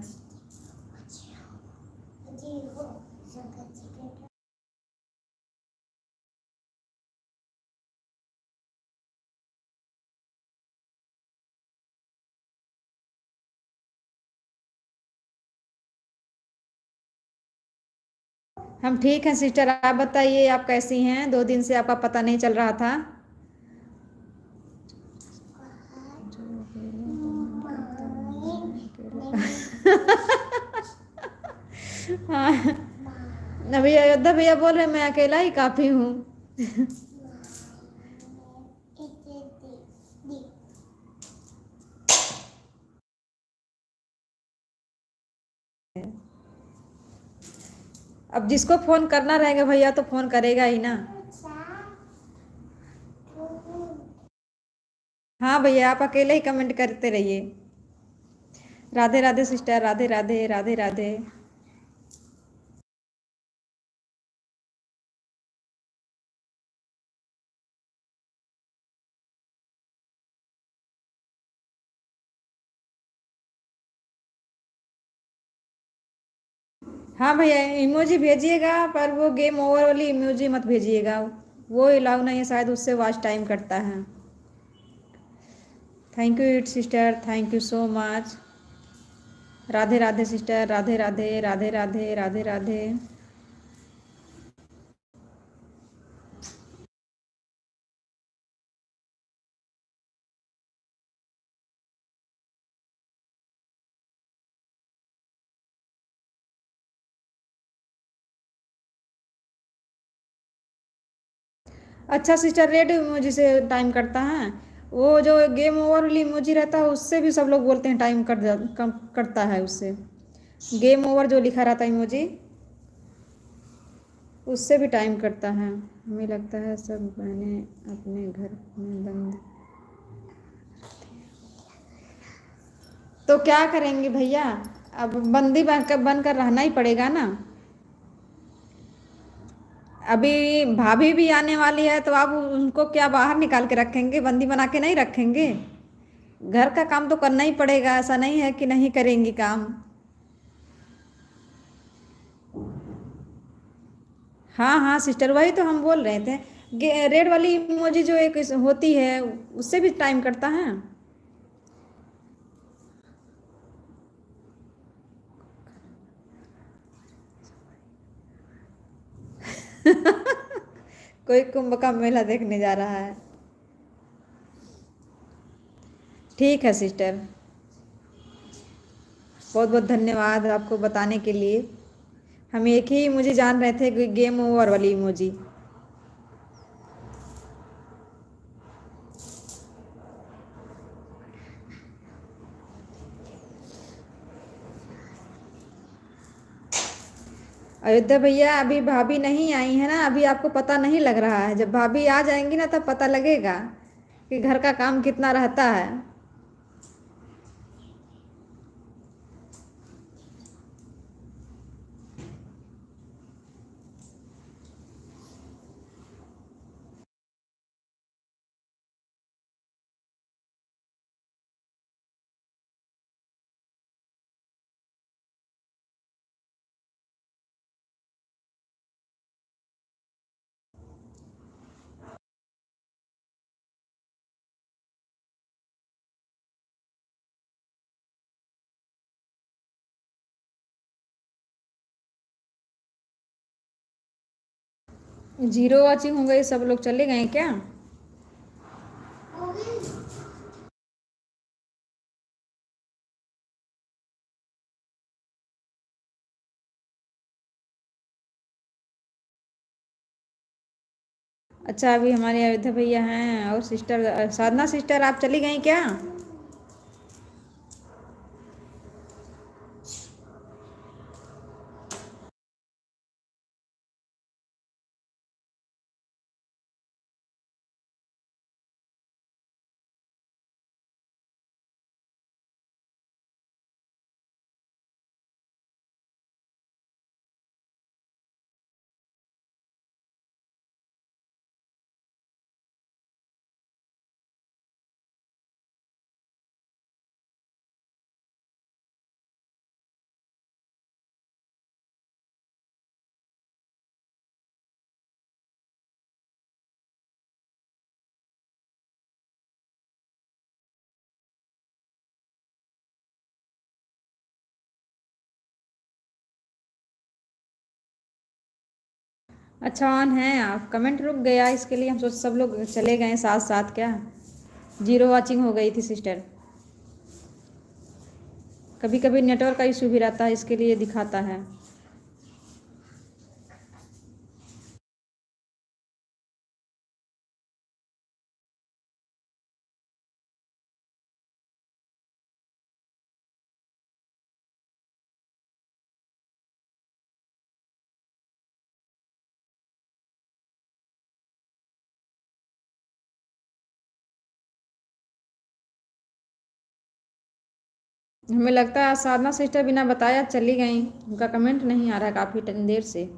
हम ठीक हैं सिस्टर, आप बताइए आप कैसी हैं। 2 दिन से आपका पता नहीं चल रहा था। हाँ, अभी अयोध्या भैया बोल रहे मैं अकेला ही काफी हूँ। अब जिसको फोन करना रहेगा भैया तो फोन करेगा ही ना। हाँ भैया आप अकेले ही कमेंट करते रहिए। राधे राधे सिस्टर, राधे राधे, राधे राधे। हाँ भैया इमोजी भेजिएगा, पर वो गेम ओवर वाली इमोजी मत भेजिएगा, वो अलाउ नहीं है शायद, उससे वॉच टाइम कटता है। थैंक यू इट sister, thank you so much. Radhe Radhe sister, Radhe Radhe, Radhe Radhe, Radhe Radhe. अच्छा सिस्टर, रेड इमोजी से टाइम कटता है। वो जो गेम ओवर वाली इमोजी रहता है उससे भी सब लोग बोलते हैं टाइम कटता है उससे। गेम ओवर जो लिखा रहता है इमोजी, उससे भी टाइम कटता है। हमें लगता है सब बहनें अपने घर में बंद। तो क्या करेंगे भैया, अब बंदी बन कर रहना ही पड़ेगा ना। अभी भाभी भी आने वाली है तो आप उनको क्या बाहर निकाल के रखेंगे, बंदी बना के नहीं रखेंगे। घर का काम तो करना ही पड़ेगा, ऐसा नहीं है कि नहीं करेंगी काम। हाँ हाँ सिस्टर, वही तो हम बोल रहे थे। रेड वाली इमोजी जो एक होती है उससे भी टाइम कटता है। कोई कुंभ का मेला देखने जा रहा है। ठीक है सिस्टर, बहुत बहुत धन्यवाद आपको बताने के लिए। हम एक ही इमोजी जान रहे थे, गेम ओवर वाली इमोजी। अयोध्या भैया, अभी भाभी नहीं आई है ना, अभी आपको पता नहीं लग रहा है। जब भाभी आ जाएंगी ना तब पता लगेगा कि घर का काम कितना रहता है। जीरो वॉचिंग हो गई, सब लोग चले गए क्या? अच्छा, अभी हमारे अयोध्या भैया हैं और सिस्टर साधना सिस्टर, आप चली गई क्या? अच्छा ऑन है, आप कमेंट रुक गया इसके लिए हम सोच सब लोग चले गए साथ साथ क्या। जीरो वॉचिंग हो गई थी सिस्टर। कभी कभी नेटवर्क का इशू भी रहता है, इसके लिए दिखाता है। हमें लगता है साधना सिस्टर बिना बताया चली गई, उनका कमेंट नहीं आ रहा है काफ़ी देर से।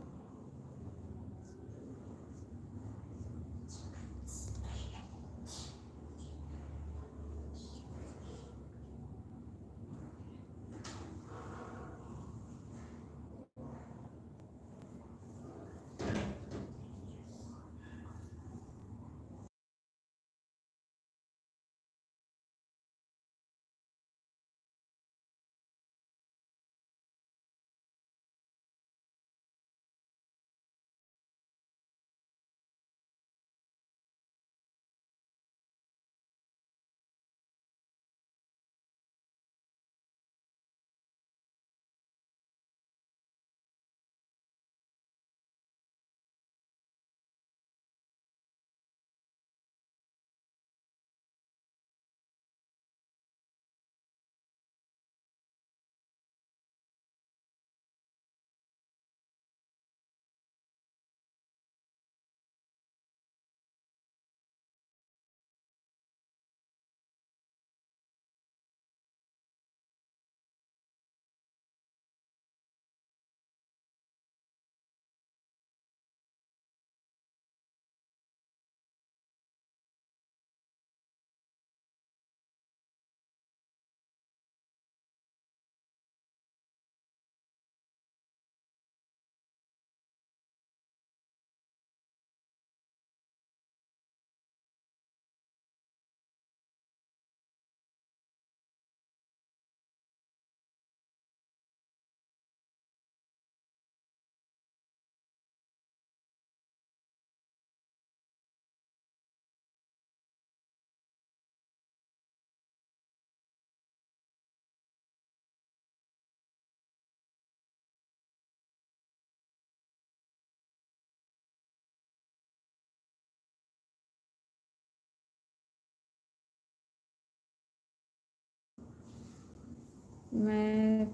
मैं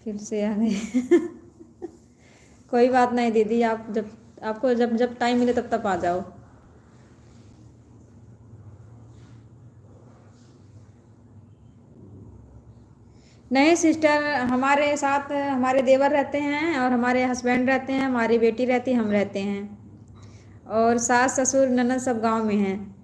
फिर से आ गई। कोई बात नहीं दीदी, आप जब आपको जब जब टाइम मिले तब तब आ जाओ। नहीं सिस्टर, हमारे साथ हमारे देवर रहते हैं और हमारे हस्बैंड रहते हैं, हमारी बेटी रहती है, हम रहते हैं। और सास ससुर ननद सब गांव में हैं।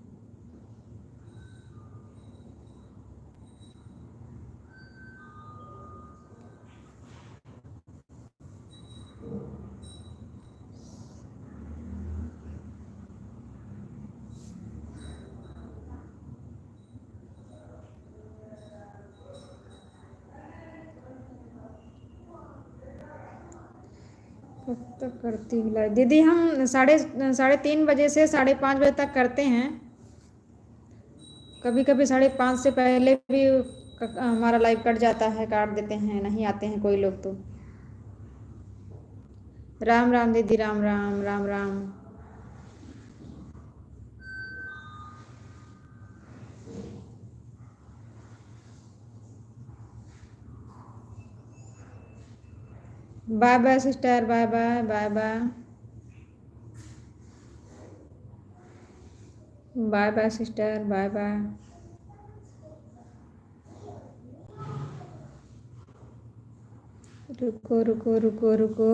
कब तक करती हूँ लाइव दीदी? हम साढ़े साढ़े 3 बजे से 5:30 बजे तक करते हैं। कभी कभी 5:30 से पहले भी हमारा लाइव कट जाता है, काट देते हैं, नहीं आते हैं कोई लोग तो। राम राम दीदी, Ram Ram, Ram Ram. Bye bye sister, bye bye, bye bye, bye bye sister, bye bye. रुको रुको रुको रुको।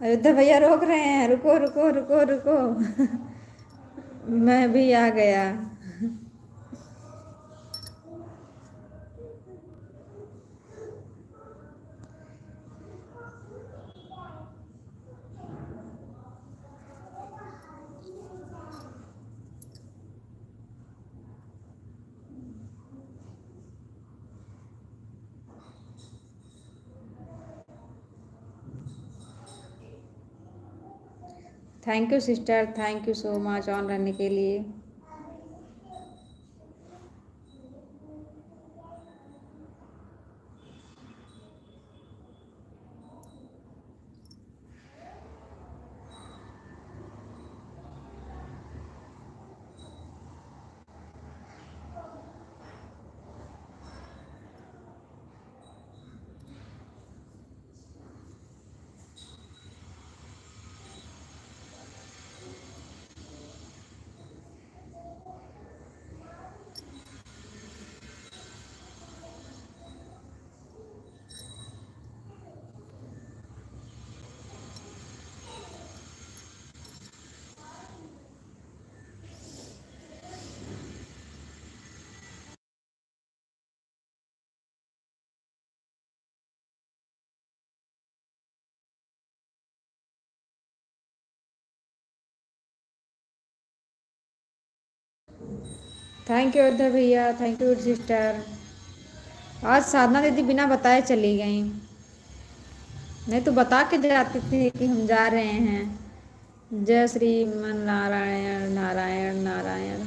अयोध्या भैया रोक रहे हैं, रुको रुको रुको रुको। मैं भी आ गया। Thank you sister, thank you so much on रहने के लिए। थैंक यू अयोध्या भैया, थैंक यू सिस्टर। आज साधना दीदी बिना बताए चली गई, नहीं तो बता के जाती थी कि हम जा रहे हैं। जय श्री मन नारायण, नारायण नारायण।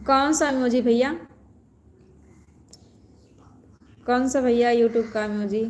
कौन सा इमोजी भैया? कौन सा भैया यूट्यूब का इमोजी?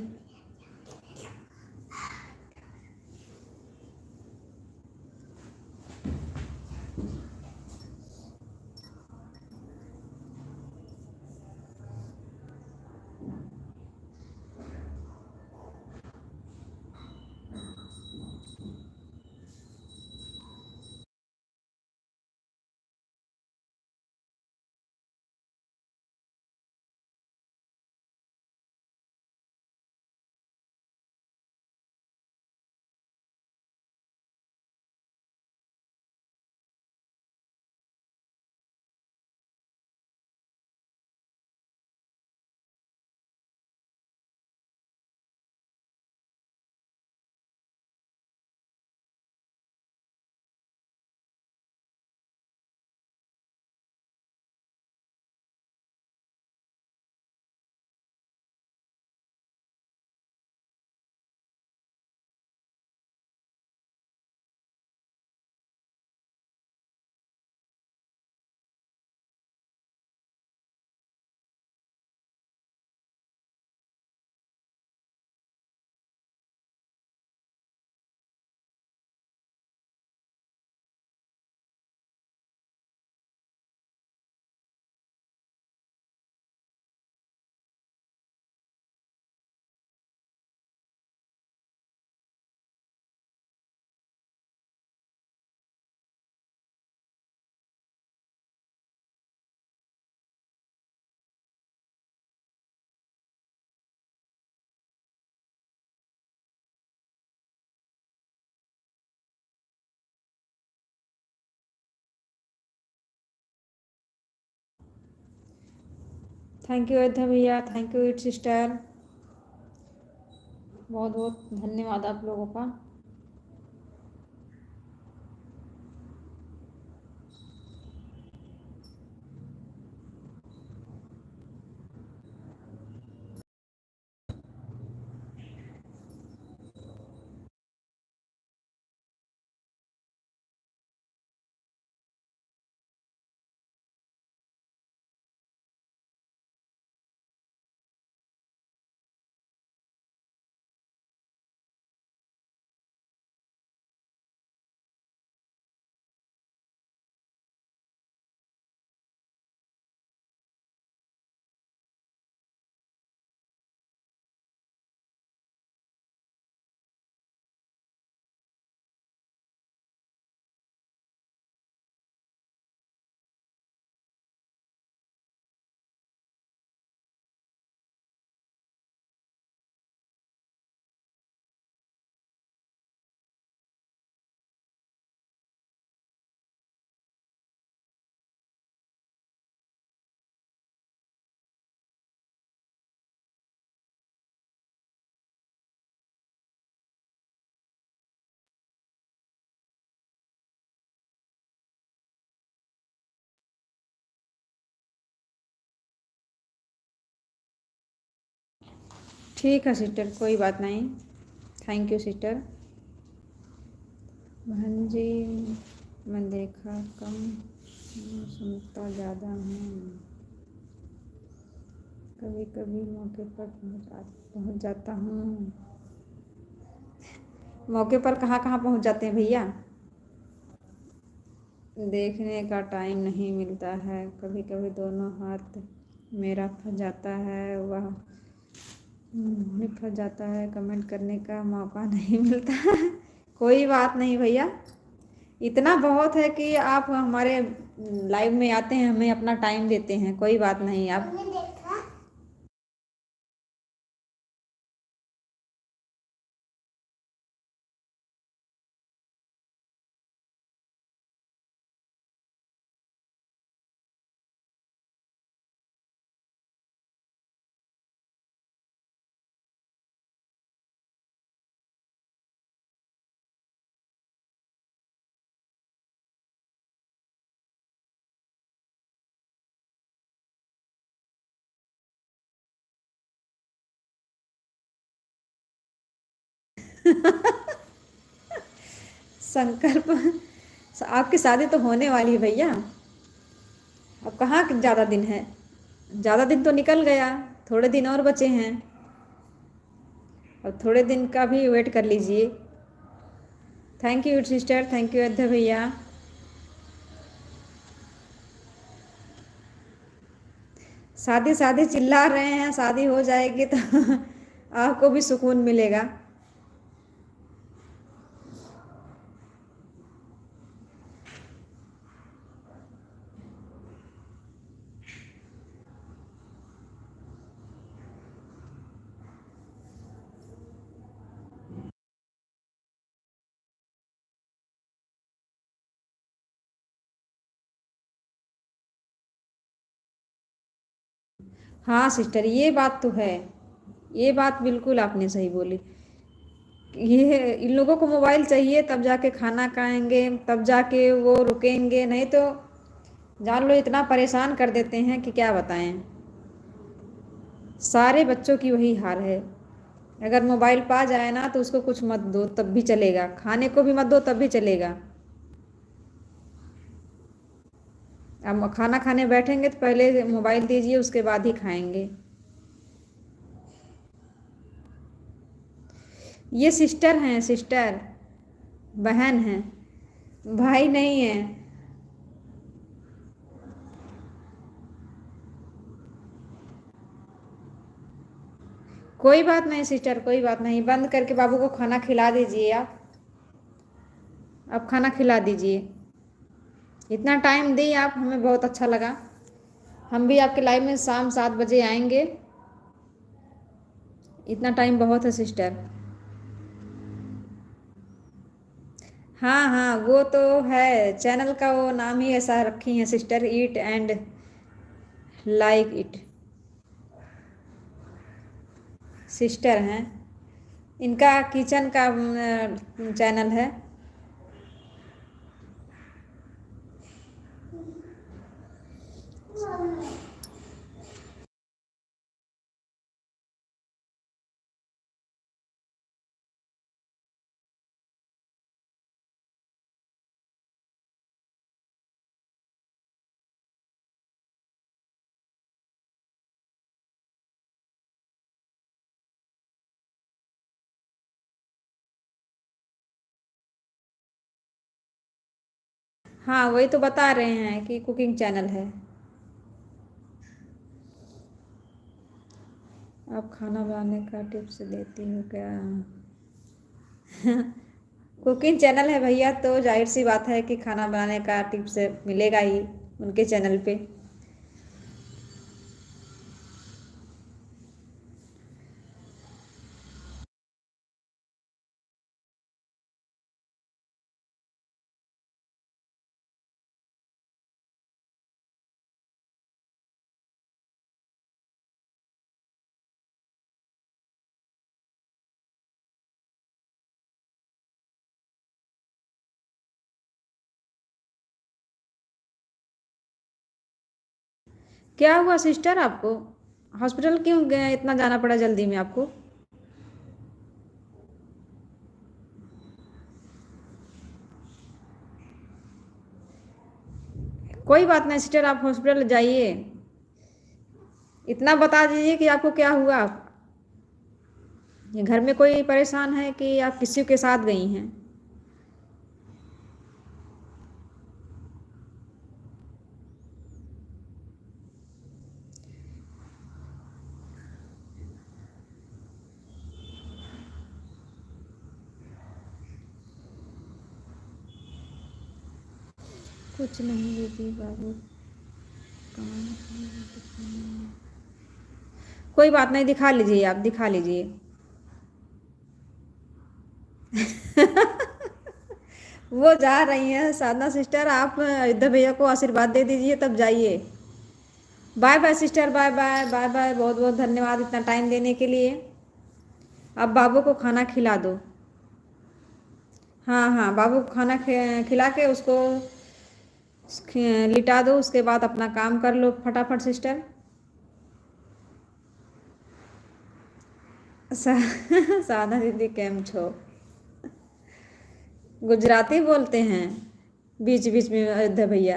थैंक यू अयोध्या भैया, थैंक यू इट सिस्टर, बहुत बहुत धन्यवाद आप लोगों का। ठीक है सिस्टर, कोई बात नहीं, थैंक यू सिस्टर। बहन जी, मैं देखा कम सुनता ज़्यादा हूँ, कभी कभी मौके पर पहुँच जाता हूँ। मौके पर कहाँ कहाँ पहुँच जाते हैं भैया? देखने का टाइम नहीं मिलता है, कभी कभी दोनों हाथ मेरा फंस जाता है, वह मुँह फंस जाता है, कमेंट करने का मौका नहीं मिलता है। कोई बात नहीं भैया, इतना बहुत है कि आप हमारे लाइव में आते हैं, हमें अपना टाइम देते हैं, कोई बात नहीं। आप संकल्प, आपकी शादी तो होने वाली है भैया, अब कहाँ ज़्यादा दिन है? ज़्यादा दिन तो निकल गया, थोड़े दिन और बचे हैं, अब थोड़े दिन का भी वेट कर लीजिए। Thank you sister, thank you Ayodhya भैया। शादी शादी चिल्ला रहे हैं, शादी हो जाएगी तो आपको भी सुकून मिलेगा। हाँ सिस्टर, ये बात तो है, ये बात बिल्कुल आपने सही बोली। ये इन लोगों को मोबाइल चाहिए तब जाके खाना खाएंगे, तब जाके वो रुकेंगे, नहीं तो जान लो इतना परेशान कर देते हैं कि क्या बताएं। सारे बच्चों की वही हाल है, अगर मोबाइल पा जाए ना तो उसको कुछ मत दो तब भी चलेगा, खाने को भी मत दो तब भी चलेगा। अब खाना खाने बैठेंगे तो पहले मोबाइल दीजिए, उसके बाद ही खाएंगे। ये सिस्टर हैं सिस्टर, बहन हैं, भाई नहीं है। कोई बात नहीं सिस्टर, कोई बात नहीं, बंद करके बाबू को खाना खिला दीजिए आप खाना खिला दीजिए। इतना टाइम दी आप, हमें बहुत अच्छा लगा। हम भी आपके लाइव में शाम 7 बजे आएंगे, इतना टाइम बहुत है सिस्टर। हाँ हाँ, वो तो है, चैनल का वो नाम ही ऐसा रखी है sister, eat and like it. Sister हैं, इनका किचन का चैनल है। हाँ, वही तो बता रहे हैं कि कुकिंग चैनल है। आप खाना बनाने का टिप्स देती हो क्या? कुकिंग चैनल है भैया, तो जाहिर सी बात है कि खाना बनाने का टिप्स मिलेगा ही उनके चैनल पे। क्या हुआ सिस्टर आपको? हॉस्पिटल क्यों गए, इतना जाना पड़ा जल्दी में आपको? कोई बात नहीं सिस्टर, आप हॉस्पिटल जाइए। इतना बता दीजिए कि आपको क्या हुआ। ये घर में कोई परेशान है कि आप किसी के साथ गई हैं? कुछ नहीं दीदी, बाबू काम। कोई बात नहीं, दिखा लीजिए, आप दिखा लीजिए। वो जा रही हैं साधना सिस्टर, आप अयोध्या भैया को आशीर्वाद दे दीजिए तब जाइए। Bye bye sister, bye bye bye bye, बहुत बहुत धन्यवाद इतना टाइम देने के लिए। अब बाबू को खाना खिला दो। हाँ हाँ, बाबू को खाना खिला के उसको लिटा दो, उसके बाद अपना काम कर लो फटाफट सिस्टर। साधना दीदी केम छो? गुजराती बोलते हैं बीच बीच में अयोध्या भैया।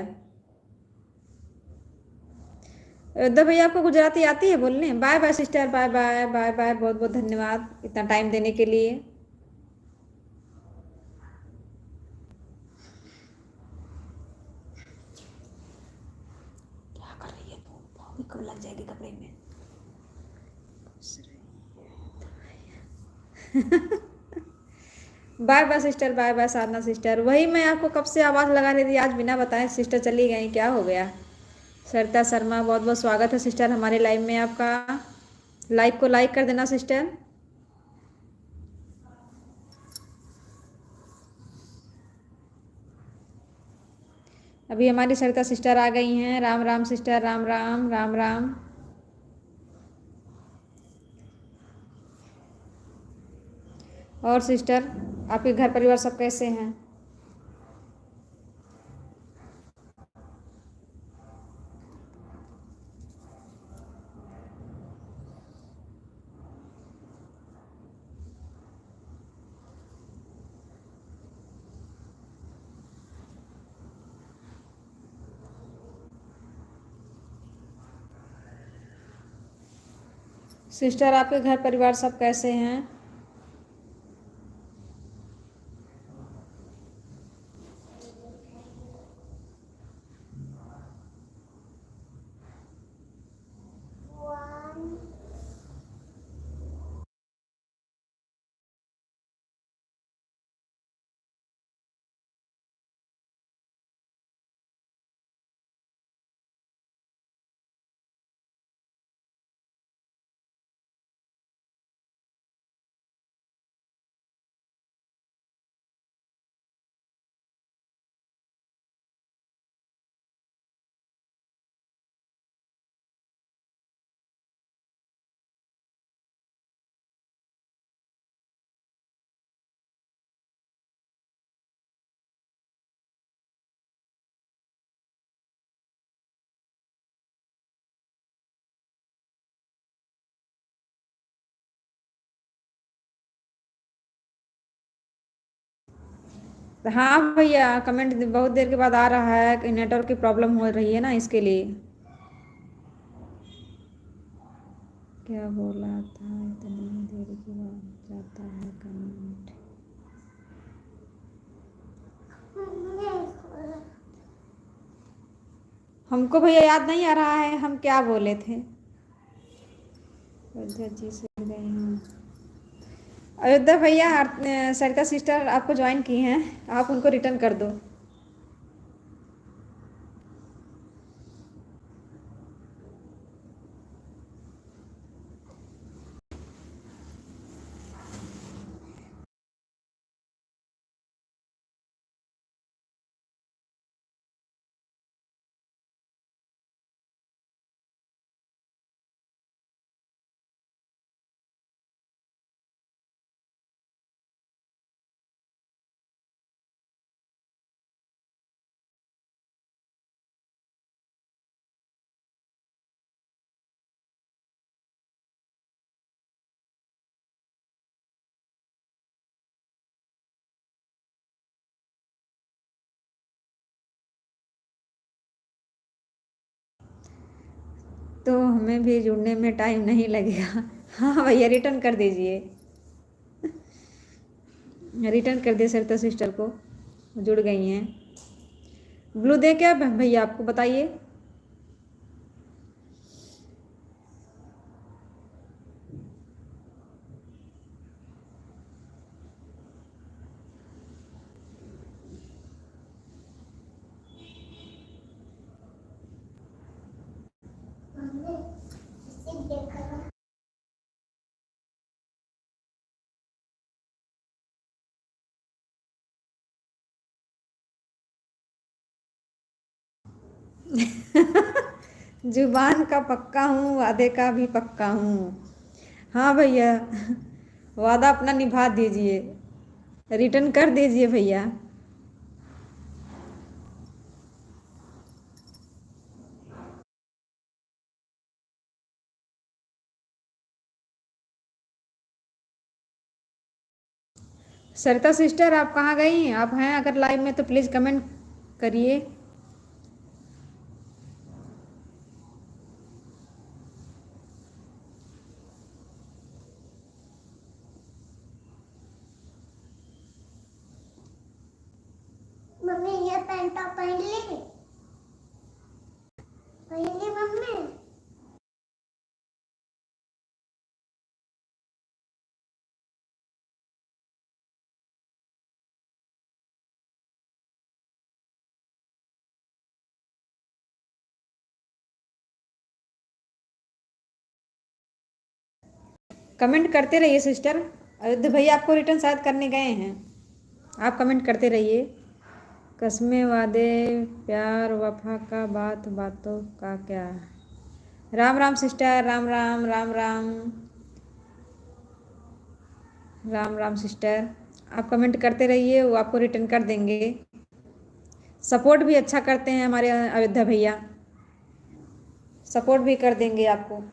अयोध्या भैया आपको गुजराती आती है बोलने? Bye bye sister, bye bye bye bye, बहुत बहुत धन्यवाद इतना टाइम देने के लिए। क्या कर रही है तू? कब लग जाएगी कपड़े में। Bye bye sister, bye bye Sadhana sister. वही मैं आपको कब से आवाज़ लगा रही थी, आज बिना बताए सिस्टर चली गई, क्या हो गया? सरिता शर्मा, बहुत बहुत स्वागत है सिस्टर हमारे लाइव में आपका। लाइव को लाइक कर देना सिस्टर। अभी हमारी सरिता सिस्टर आ गई हैं। राम राम सिस्टर, राम राम राम राम। और सिस्टर, आपके घर परिवार सब कैसे हैं? सिस्टर, आपके घर परिवार सब कैसे हैं? हाँ भैया, कमेंट बहुत देर के बाद आ रहा है कि नेटवर्क की प्रॉब्लम हो रही है ना, इसके लिए। क्या बोला था, इतनी देर के बाद जाता है कमेंट। हमको भैया याद नहीं आ रहा है हम क्या बोले थे। अयोध्या जी से गए हैं। अयोध्या भैया, सरिता सिस्टर आपको ज्वाइन की हैं, आप उनको रिटर्न कर दो। तो हमें भी जुड़ने में टाइम नहीं लगेगा। हाँ भैया, रिटर्न कर दीजिए, रिटर्न कर दिए सरिता सिस्टर को, जुड़ गई हैं। ब्लू दे क्या भैया आपको, बताइए। जुबान का पक्का हूँ, वादे का भी पक्का हूँ। हाँ भैया, वादा अपना निभा दीजिए, रिटर्न कर दीजिए भैया। सरिता सिस्टर, आप कहाँ गई? आप हैं अगर लाइव में तो प्लीज़ कमेंट करिए। मम्मी ये पैंट टॉप पहन ली, पहन ली मम्मी। कमेंट करते रहिए सिस्टर। अयोध्या भैया आपको रिटर्न शायद करने गए हैं, आप कमेंट करते रहिए। कस्में वादे प्यार वफा का, बात बातों का क्या। राम राम सिस्टर, राम राम राम राम। राम राम सिस्टर, आप कमेंट करते रहिए, वो आपको रिटर्न कर देंगे। सपोर्ट भी अच्छा करते हैं हमारे अयोध्या भैया, सपोर्ट भी कर देंगे आपको।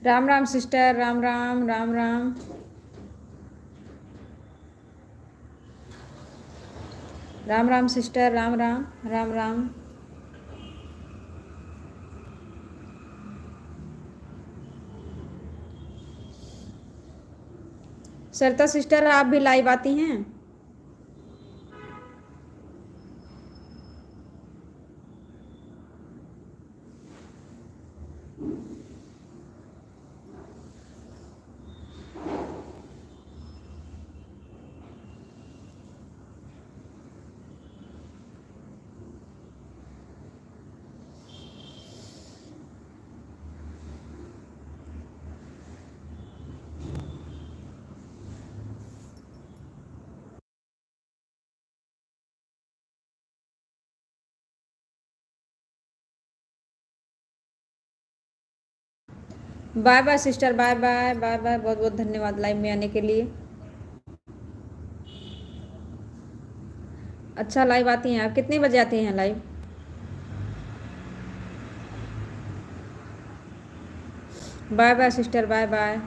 Ram Ram sister, Ram Ram Ram Ram. Ram Ram sister, Ram Ram Ram Ram. Sarita sister, आप भी लाइव आती हैं? Bye bye sister, bye bye bye bye, बहुत बहुत धन्यवाद लाइव में आने के लिए। अच्छा लाइव आती हैं आप? कितने बजे आती हैं live? Bye bye sister, bye bye.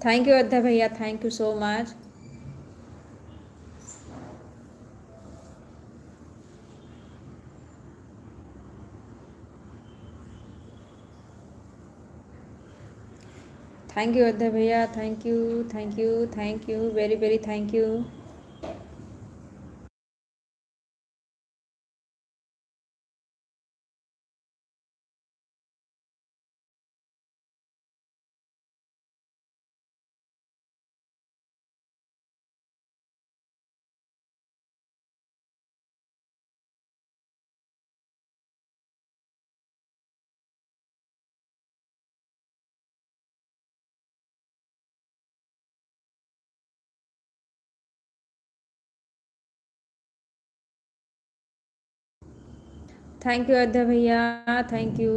Thank you Ayodhya भैया, thank you so much. Thank you Ayodhya भैया, thank you thank you thank you, very very thank you. Thank you Ayodhya भैया, थैंक यू।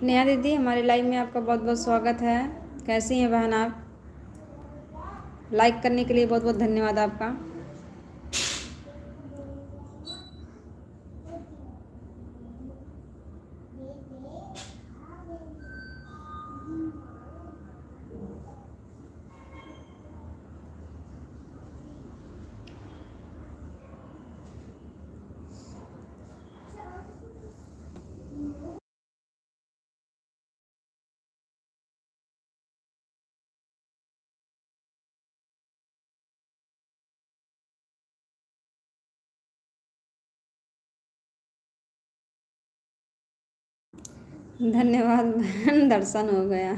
नेहा दीदी हमारे लाइव में आपका बहुत बहुत स्वागत है। कैसी हैं बहन आप? लाइक करने के लिए बहुत बहुत धन्यवाद आपका। धन्यवाद बहन, दर्शन हो गया।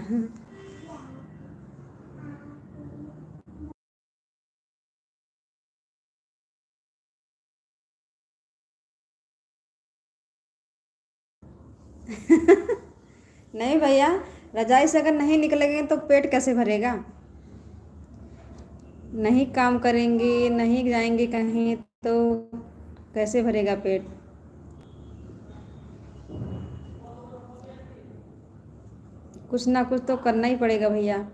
नहीं भैया, रजाई से अगर नहीं निकलेंगे तो पेट कैसे भरेगा। नहीं काम करेंगी, नहीं जाएंगी कहीं तो कैसे भरेगा पेट। कुछ ना कुछ तो करना ही पड़ेगा भैया।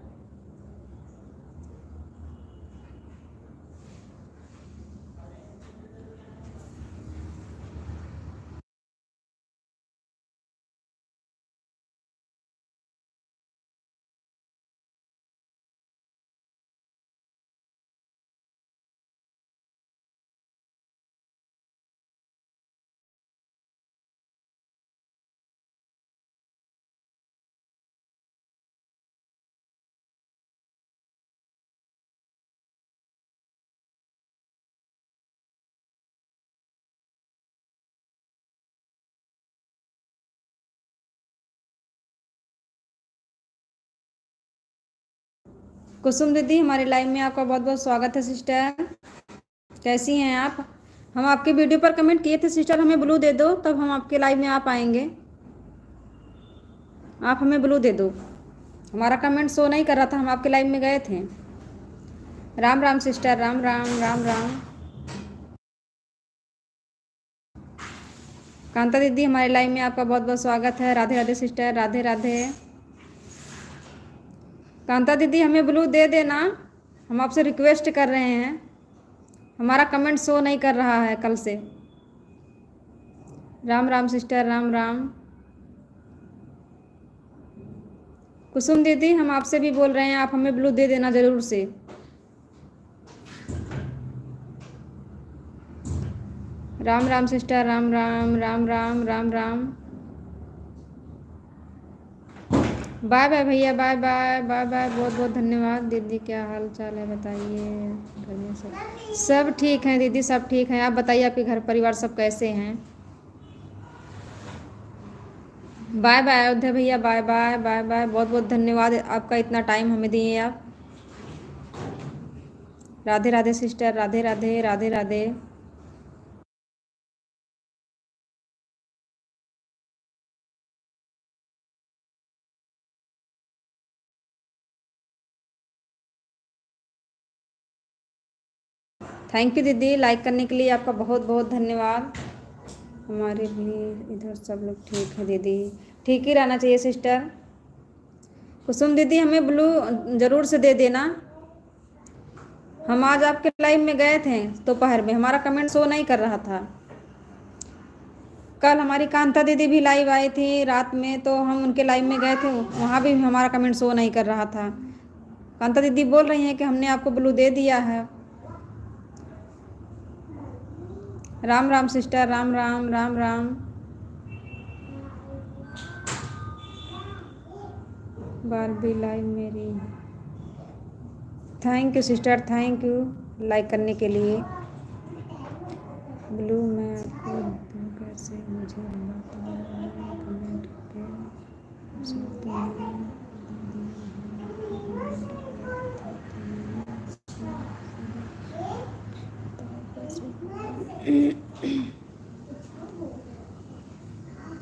कुसुम दीदी हमारे लाइव में आपका बहुत बहुत स्वागत है सिस्टर। कैसी हैं आप। हम आपके वीडियो पर कमेंट किए थे सिस्टर, हमें ब्लू दे दो तब हम आपके लाइव में आ पाएंगे। आप हमें ब्लू दे दो। हमारा कमेंट शो नहीं कर रहा था, हम आपके लाइव में गए थे। राम राम सिस्टर, राम राम राम राम। कांता दीदी हमारे लाइव में आपका बहुत बहुत स्वागत है। राधे राधे सिस्टर, राधे राधे। कांता दीदी हमें ब्लू दे देना, हम आपसे रिक्वेस्ट कर रहे हैं। हमारा कमेंट शो नहीं कर रहा है कल से। राम राम सिस्टर, राम राम। कुसुम दीदी हम आपसे भी बोल रहे हैं, आप हमें ब्लू दे देना ज़रूर से। Ram Ram sister, Ram Ram Ram Ram Ram Ram. Bye bye भैया, बाय बाय बाय बाय। बहुत बहुत धन्यवाद दीदी। क्या हाल चाल है बताइए। घर में सब ठीक हैं दीदी, सब ठीक हैं। आप बताइए आपके घर परिवार सब कैसे हैं। बाय बाय अयोध्या भैया, बाय बाय बाय बाय। बहुत बहुत धन्यवाद आपका, इतना टाइम हमें दिए आप। Radhe Radhe sister, Radhe Radhe Radhe Radhe. Thank you दीदी, लाइक करने के लिए आपका बहुत बहुत धन्यवाद। हमारे भी इधर सब लोग ठीक है दीदी, ठीक ही रहना चाहिए सिस्टर। कुसुम दीदी हमें ब्लू ज़रूर से दे देना। हम आज आपके लाइव में गए थे दोपहर में, हमारा कमेंट शो नहीं कर रहा था। कल हमारी कांता दीदी भी लाइव आई थी रात में, तो हम उनके लाइव में गए थे, वहाँ भी हमारा कमेंट शो नहीं कर रहा था। कांता दीदी बोल रही हैं कि हमने आपको ब्लू दे दिया है। Ram Ram sister, Ram Ram Ram Ram. Barbie live मेरी। Thank you sister, thank you like करने के लिए। ब्लू मैं आपको दूं कैसे, मुझे कमेंट पे सकते हैं।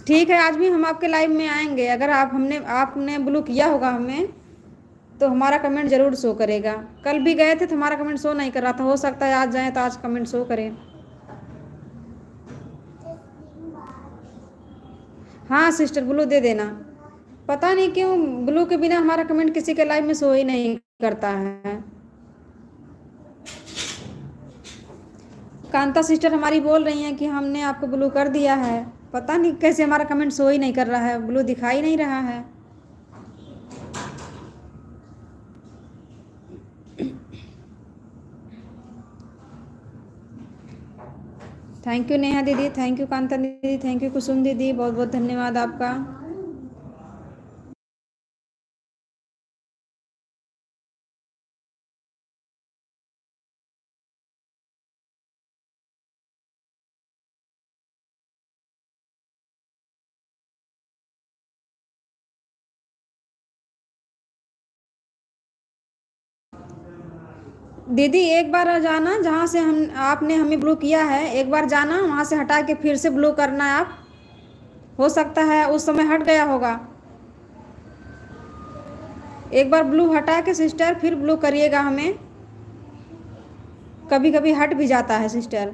ठीक है, आज भी हम आपके लाइव में आएंगे। अगर आपने ब्लू किया होगा हमें, तो हमारा कमेंट ज़रूर शो करेगा। कल भी गए थे तो हमारा कमेंट शो नहीं कर रहा था, हो सकता है आज जाएं तो आज कमेंट शो करें। हाँ सिस्टर, ब्लू दे देना। पता नहीं क्यों ब्लू के बिना हमारा कमेंट किसी के लाइव में शो ही नहीं करता है। कांता सिस्टर हमारी बोल रही हैं कि हमने आपको ब्लू कर दिया है, पता नहीं कैसे हमारा कमेंट शो ही नहीं कर रहा है, ब्लू दिखाई नहीं रहा है। थैंक यू नेहा दीदी, थैंक यू कांता दीदी, थैंक यू कुसुम दीदी, बहुत बहुत धन्यवाद आपका। दीदी एक बार जाना जहाँ से हम आपने हमें ब्लू किया है, एक बार जाना वहाँ से हटा के फिर से ब्लू करना है आप। हो सकता है उस समय हट गया होगा। एक बार ब्लू हटा के सिस्टर फिर ब्लू करिएगा, हमें कभी कभी हट भी जाता है सिस्टर।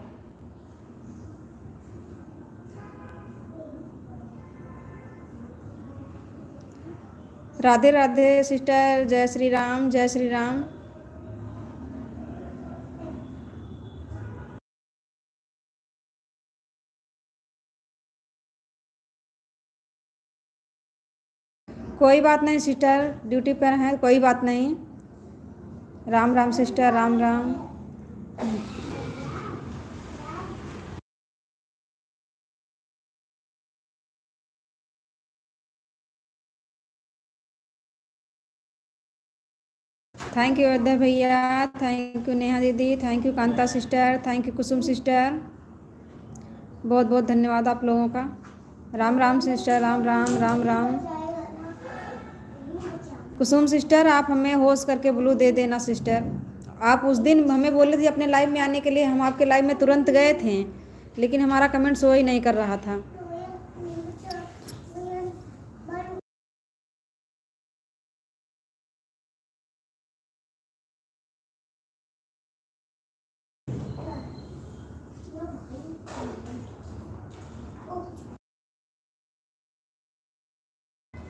राधे राधे सिस्टर, जय श्री राम, जय श्री राम। कोई बात नहीं सिस्टर, ड्यूटी पर हैं, कोई बात नहीं। Ram Ram sister, Ram Ram. Thank you Ayodhya भैया, थैंक यू नेहा दीदी, thank you Kanta sister, thank you Kusum sister, बहुत बहुत धन्यवाद आप लोगों का। राम राम सिस्टर, राम राम, राम राम। कुसुम सिस्टर आप हमें होस्ट करके ब्लू दे देना सिस्टर। आप उस दिन हमें बोले थे अपने लाइव में आने के लिए, हम आपके लाइव में तुरंत गए थे, लेकिन हमारा कमेंट शो ही नहीं कर रहा था।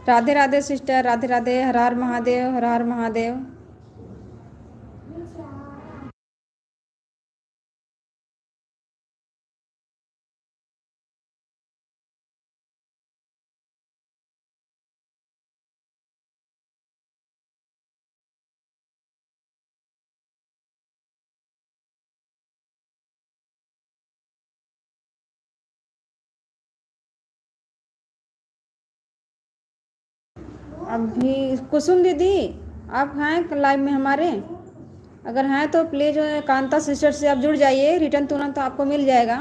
राधे राधे सिस्टर, राधे राधे, हर हर महादेव, हर हर महादेव। अभी कुसुम दीदी आप हैं लाइव में हमारे? अगर हैं तो प्लीज़ कांता सिस्टर से आप जुड़ जाइए, रिटर्न तुरंत आपको मिल जाएगा।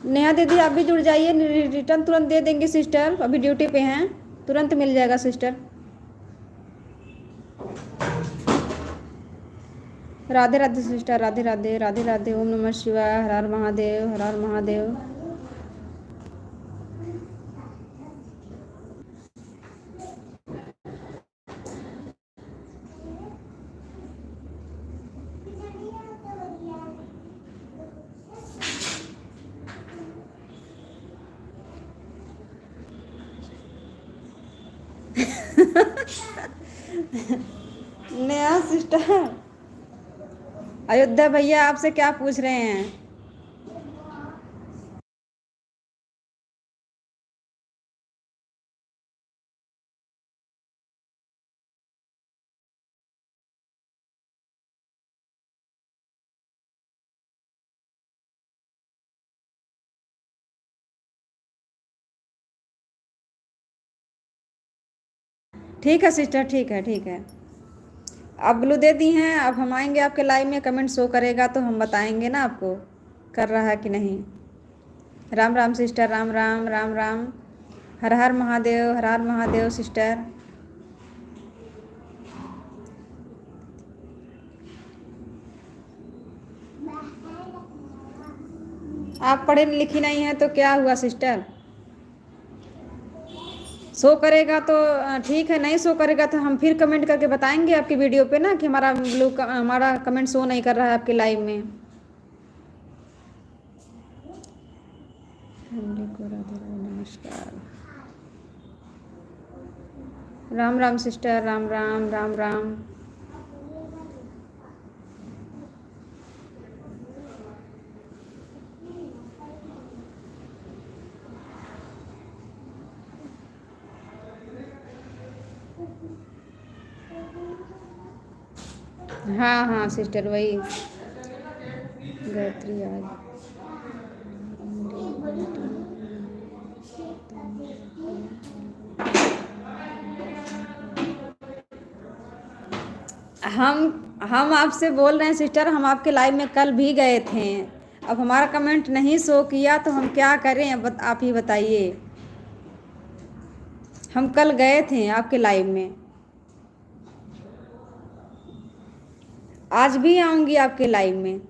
नेहा दीदी आप भी जुड़ जाइए, रिटर्न तुरंत दे देंगे सिस्टर, अभी ड्यूटी पे हैं, तुरंत मिल जाएगा सिस्टर। राधे राधे सिस्टर, राधे राधे, राधे राधे, ओम नमः शिवाय, हर हर महादेव, हर हर महादेव। नया सिस्टर अयोध्या भैया आपसे क्या पूछ रहे हैं? ठीक है सिस्टर, ठीक है, ठीक है। आप ब्लू दे दी हैं, अब हम आएंगे आपके लाइव में, कमेंट शो करेगा तो हम बताएंगे ना आपको कर रहा है कि नहीं। राम राम सिस्टर, राम राम, राम राम, हर हर महादेव, हर हर महादेव सिस्टर। आप पढ़े लिखी नहीं हैं तो क्या हुआ सिस्टर? शो करेगा तो ठीक है, नहीं शो करेगा तो हम फिर कमेंट करके बताएंगे आपकी वीडियो पे ना कि हमारा कमेंट शो नहीं कर रहा है आपके लाइव में। को राधे राधे, नमस्कार। राम राम सिस्टर, राम राम, राम राम। हाँ हाँ सिस्टर, वही गायत्री आज हम आपसे बोल रहे हैं सिस्टर, हम आपके लाइव में कल भी गए थे, अब हमारा कमेंट नहीं शो किया तो हम क्या करें, अब आप ही बताइए। हम कल गए थे आपके लाइव में, आज भी आऊँगी आपके लाइव में।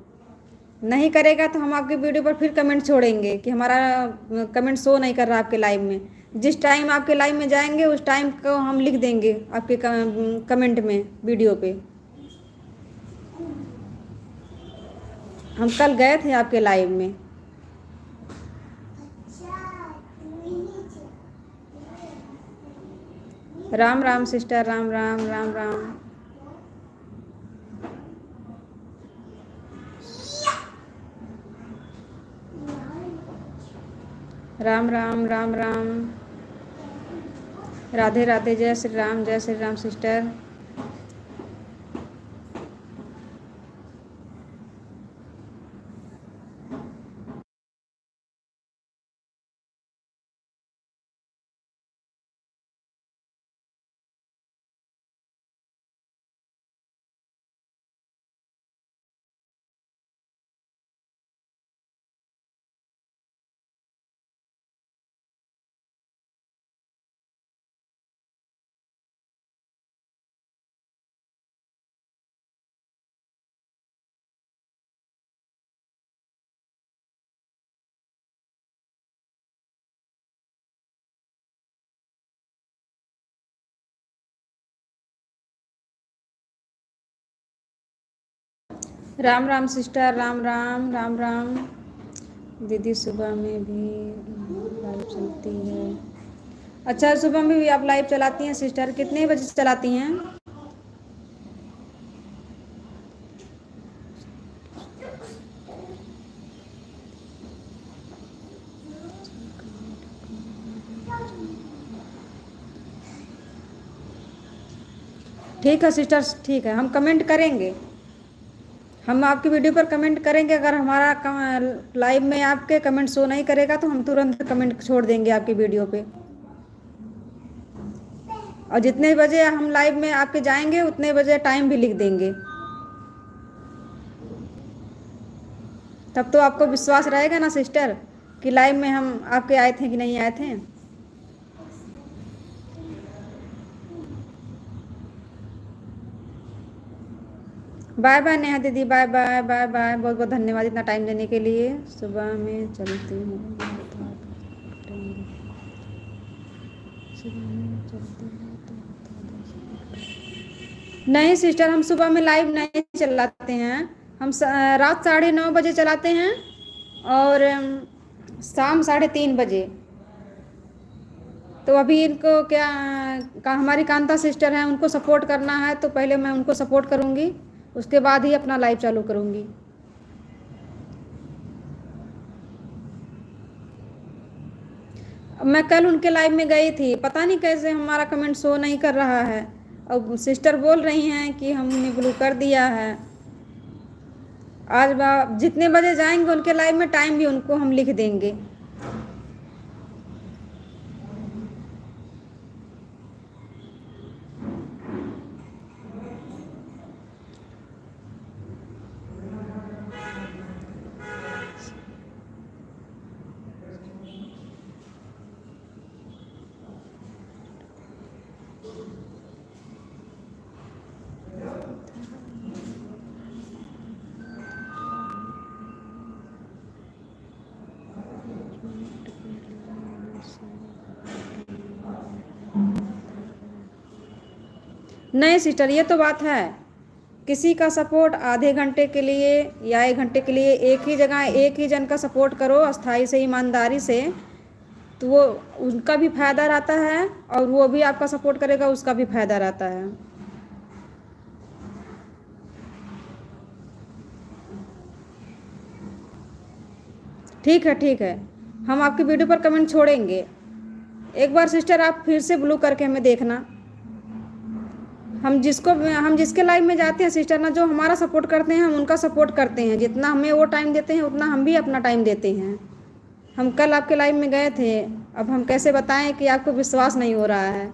नहीं करेगा तो हम आपके वीडियो पर फिर कमेंट छोड़ेंगे कि हमारा कमेंट शो नहीं कर रहा आपके लाइव में, जिस टाइम आपके लाइव में जाएंगे उस टाइम को हम लिख देंगे आपके कमेंट में वीडियो पे। हम कल गए थे आपके लाइव में। राम राम सिस्टर, राम राम राम राम। राम राम राम राम। राधे राधे, जय श्री राम सिस्टर। राम राम सिस्टर, राम राम राम राम। दीदी सुबह में भी लाइव चलती है। अच्छा, सुबह में भी आप लाइव चलाती हैं सिस्टर? कितने बजे चलाती हैं? ठीक है सिस्टर, ठीक है, हम कमेंट करेंगे। हम आपकी वीडियो पर कमेंट करेंगे। अगर हमारा लाइव में आपके कमेंट शो नहीं करेगा तो हम तुरंत कमेंट छोड़ देंगे आपकी वीडियो पे। और जितने बजे हम लाइव में आपके जाएंगे उतने बजे टाइम भी लिख देंगे। तब तो आपको विश्वास रहेगा ना सिस्टर कि लाइव में हम आपके आए थे कि नहीं आए थे। बाय बाय नेहा दीदी, बाय बाय बाय बाय। बहुत बहुत धन्यवाद इतना टाइम देने के लिए। सुबह में चलती हूँ, नहीं सिस्टर, हम सुबह में लाइव नहीं चलाते हैं। हम रात 9:30 बजे चलाते हैं और शाम 3:30 बजे। तो अभी इनको क्या हमारी कांता सिस्टर हैं, उनको सपोर्ट करना है तो पहले मैं उनको सपोर्ट करूँगी, उसके बाद ही अपना लाइव चालू करूँगी। मैं कल उनके लाइव में गई थी, पता नहीं कैसे हमारा कमेंट शो नहीं कर रहा है। अब सिस्टर बोल रही हैं कि हमने ब्लू कर दिया है। आज जितने बजे जाएंगे उनके लाइव में टाइम भी उनको हम लिख देंगे। नहीं सिस्टर, ये तो बात है, किसी का सपोर्ट आधे घंटे के लिए या 1 घंटे के लिए एक ही जगह एक ही जन का सपोर्ट करो अस्थाई से, ईमानदारी से, तो वो उनका भी फायदा रहता है और वो भी आपका सपोर्ट करेगा, उसका भी फायदा रहता है। ठीक है, ठीक है, हम आपकी वीडियो पर कमेंट छोड़ेंगे। एक बार सिस्टर आप फिर से ब्लू करके हमें देखना। हम जिसके लाइव में जाते हैं सिस्टर ना, जो हमारा सपोर्ट करते हैं हम उनका सपोर्ट करते हैं। जितना हमें वो टाइम देते हैं उतना हम भी अपना टाइम देते हैं। हम कल आपके लाइव में गए थे, अब हम कैसे बताएं कि आपको विश्वास नहीं हो रहा है।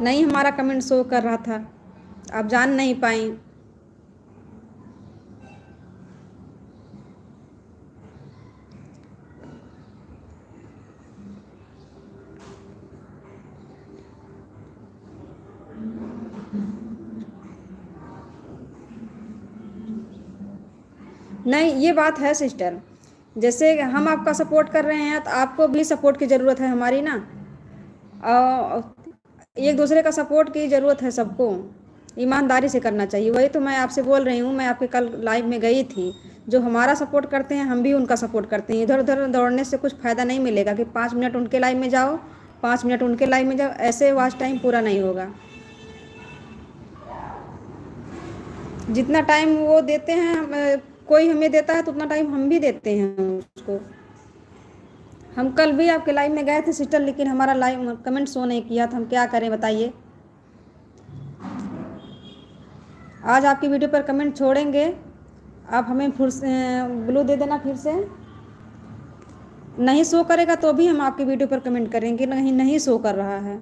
नहीं, हमारा कमेंट शो कर रहा था, आप जान नहीं पाई। नहीं, ये बात है सिस्टर, जैसे हम आपका सपोर्ट कर रहे हैं तो आपको भी सपोर्ट की ज़रूरत है हमारी ना। एक दूसरे का सपोर्ट की ज़रूरत है सबको, ईमानदारी से करना चाहिए। वही तो मैं आपसे बोल रही हूँ, मैं आपके कल लाइव में गई थी। जो हमारा सपोर्ट करते हैं हम भी उनका सपोर्ट करते हैं। इधर उधर दौड़ने से कुछ फ़ायदा नहीं मिलेगा कि 5 मिनट उनके लाइव में जाओ, 5 मिनट उनके लाइव में जाओ, ऐसे वॉच टाइम पूरा नहीं होगा। जितना टाइम वो देते हैं कोई हमें देता है तो उतना टाइम हम भी देते हैं उसको। हम कल भी आपके लाइव में गए थे सिस्टर, लेकिन हमारा लाइव कमेंट शो नहीं किया था, हम क्या करें बताइए। आज आपकी वीडियो पर कमेंट छोड़ेंगे, आप हमें फिर से ब्लू दे देना। फिर से नहीं शो करेगा तो भी हम आपकी वीडियो पर कमेंट करेंगे। नहीं, नहीं शो कर रहा है।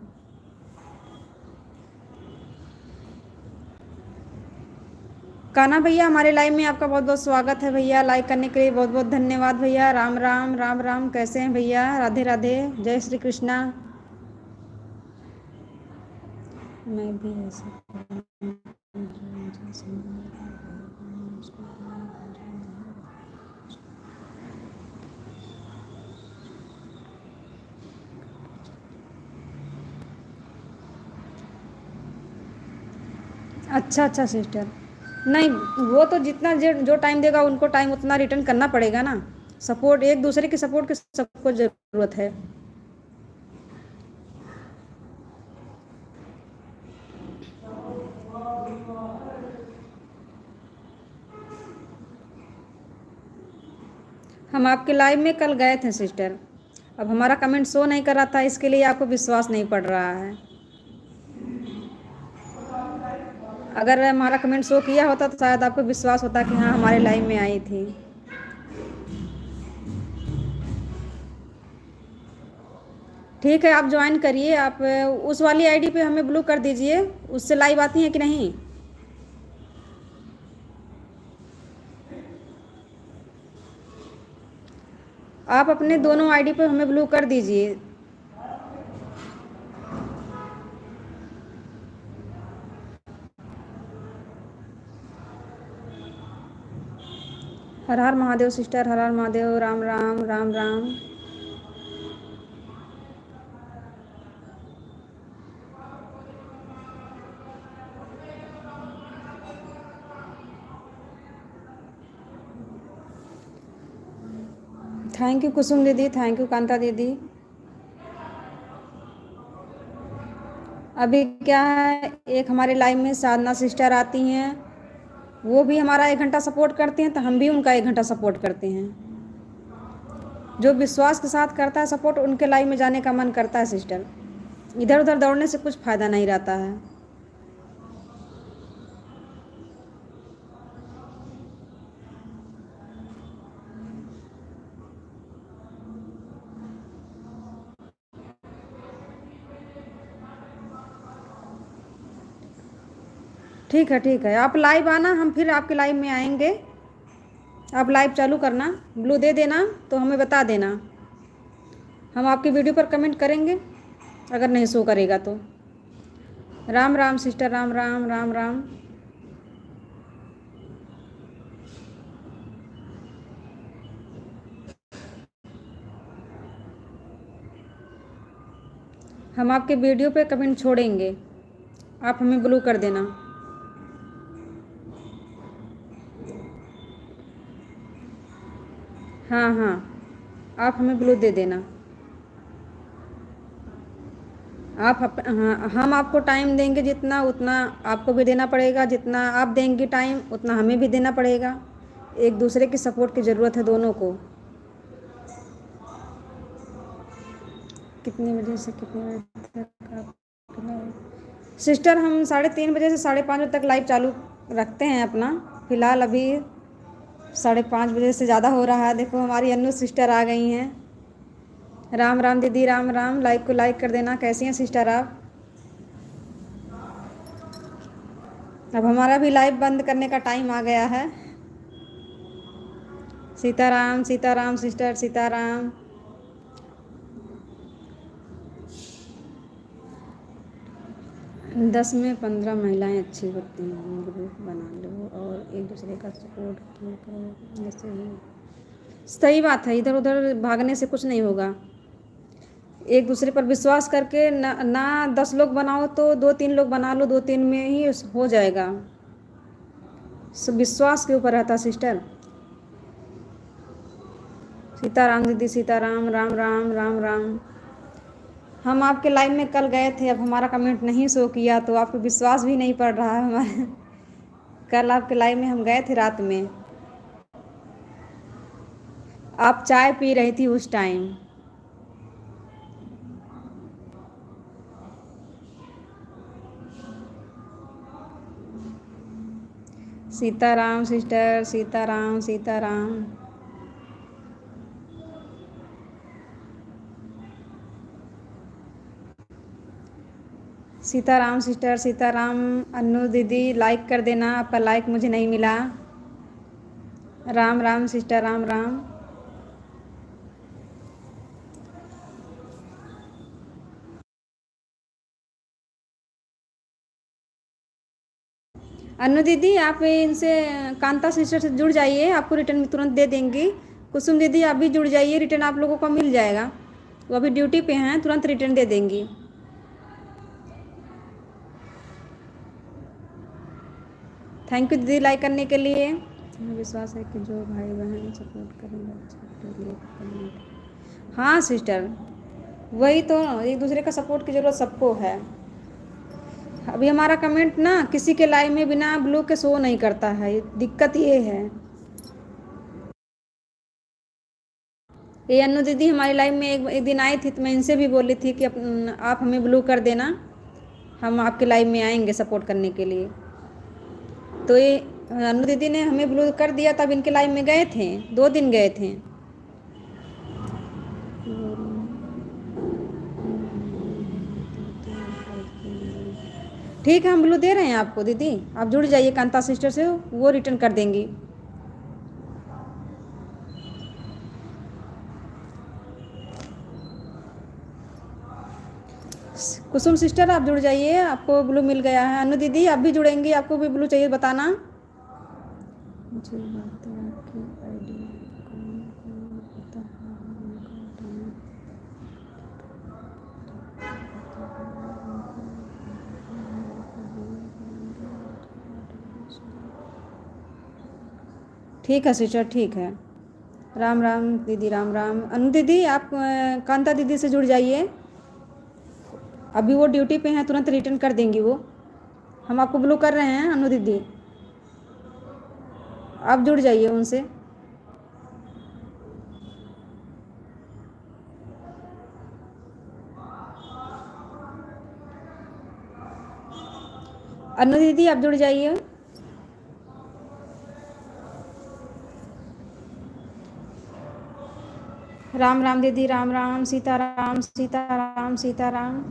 कान्हा भैया, हमारे लाइव में आपका बहुत बहुत स्वागत है भैया। लाइक करने के लिए बहुत बहुत धन्यवाद भैया। राम राम राम राम, कैसे हैं भैया? राधे राधे, जय श्री कृष्णा। मैं भी ऐसा अच्छा अच्छा सिस्टर, नहीं वो तो जितना जो टाइम देगा उनको टाइम उतना रिटर्न करना पड़ेगा ना। सपोर्ट, एक दूसरे की सपोर्ट की सबको ज़रूरत है। हम आपके लाइव में कल गए थे सिस्टर, अब हमारा कमेंट शो नहीं कर रहा था, इसके लिए आपको विश्वास नहीं पड़ रहा है। अगर हमारा कमेंट शो किया होता तो शायद आपको विश्वास होता कि हाँ हमारे लाइव में आई थी। ठीक है, आप ज्वाइन करिए। आप उस वाली आईडी पे हमें ब्लू कर दीजिए, उससे लाइव आती हैं कि नहीं। आप अपने दोनों आईडी पे हमें ब्लू कर दीजिए। Har Har Mahadev sister, Har Har Mahadev, Ram Ram Ram Ram. Thank you Kusum दीदी, थैंक यू कांता दीदी। अभी क्या है, एक हमारे लाइव में साधना सिस्टर आती हैं, वो भी हमारा 1 घंटा सपोर्ट करते हैं तो हम भी उनका 1 घंटा सपोर्ट करते हैं। जो विश्वास के साथ करता है सपोर्ट, उनके लाइव में जाने का मन करता है सिस्टर। इधर उधर दौड़ने से कुछ फ़ायदा नहीं रहता है। ठीक है ठीक है, आप लाइव आना, हम फिर आपके लाइव में आएंगे। आप लाइव चालू करना, ब्लू दे देना तो हमें बता देना, हम आपकी वीडियो पर कमेंट करेंगे अगर नहीं शो करेगा तो। राम राम सिस्टर, राम राम राम राम। हम आपके वीडियो पे कमेंट छोड़ेंगे, आप हमें ब्लू कर देना। हाँ हाँ, आप हमें ब्लू दे देना। हाँ, हम आपको टाइम देंगे जितना, उतना आपको भी देना पड़ेगा। जितना आप देंगे टाइम उतना हमें भी देना पड़ेगा। एक दूसरे की सपोर्ट की ज़रूरत है दोनों को। कितने बजे से कितने बजे तक आप सिस्टर? हम 3:30 से 5:30 बजे तक लाइव चालू रखते हैं अपना। फ़िलहाल अभी 5:30 बजे से ज़्यादा हो रहा है। देखो हमारी अन्नू सिस्टर आ गई हैं। राम राम दीदी, राम राम। लाइक को लाइक कर देना। कैसी हैं सिस्टर आप? अब हमारा भी लाइव बंद करने का टाइम आ गया है। सीताराम सीताराम सिस्टर, सीताराम। 10 में 15 महिलाएं अच्छी होती हैं, ग्रुप बना लो और एक दूसरे का सपोर्ट किया करो, ऐसे ही। सही बात है, इधर उधर भागने से कुछ नहीं होगा। एक दूसरे पर विश्वास करके ना 10 लोग बनाओ तो 2-3 लोग बना लो, 2-3 में ही हो जाएगा। सब विश्वास के ऊपर रहता सिस्टर। सीताराम दीदी, सीताराम, राम राम राम राम। हम आपके लाइव में कल गए थे, अब हमारा कमेंट नहीं शो किया तो आपको विश्वास भी नहीं पड़ रहा है हमारे। कल आपके लाइव में हम गए थे रात में, आप चाय पी रही थी उस time. Sitaram sister, Sitaram Sitaram. Sitaram sister, Sitaram. Annu दीदी लाइक कर देना, आपका लाइक मुझे नहीं मिला। राम राम सिस्टर, राम राम। अन्नू दीदी आप इनसे कांता सिस्टर से जुड़ जाइए, आपको रिटर्न तुरंत दे देंगी। कुसुम दीदी आप भी जुड़ जाइए, रिटर्न आप लोगों को मिल जाएगा। वो अभी ड्यूटी पे हैं, तुरंत रिटर्न दे देंगी। थैंक यू दीदी लाइक करने के लिए। हमें विश्वास है कि जो भाई बहन सपोर्ट करेंगे अच्छा के लिए कमेंट। हाँ सिस्टर, वही तो, एक दूसरे का सपोर्ट की ज़रूरत सबको है। अभी हमारा कमेंट ना किसी के लाइव में बिना ब्लू के शो नहीं करता है, दिक्कत ये है। ये अन्नू दीदी हमारी लाइव में एक दिन आई थी तो मैं इनसे भी बोली थी कि आप हमें ब्लू कर देना, हम आपके लाइव में आएंगे सपोर्ट करने के लिए। तो ये अन्नू दीदी ने हमें ब्लू कर दिया, तब इनके लाइव में गए थे, 2 दिन गए थे। ठीक है, हम ब्लू दे रहे हैं आपको दीदी, आप जुड़ जाइए कांता सिस्टर से, वो रिटर्न कर देंगी। कुसुम सिस्टर आप जुड़ जाइए, आपको ब्लू मिल गया है। अनु दीदी आप भी जुड़ेंगी, आपको भी ब्लू चाहिए बताना। मुझे बात है आपकी आईडी कौन कौन पता है उनका टाइम। ठीक है सिस्टर, ठीक है। राम राम दीदी, राम राम। अनु दीदी आप कांता दीदी से जुड़ जाइए, अभी वो ड्यूटी पे हैं, तुरंत रिटर्न कर देंगी वो। हम आपको ब्लू कर रहे हैं अनु दीदी, आप जुड़ जाइए उनसे। अनु दीदी आप जुड़ जाइए। राम राम दीदी, राम राम। सीताराम सीताराम सीताराम।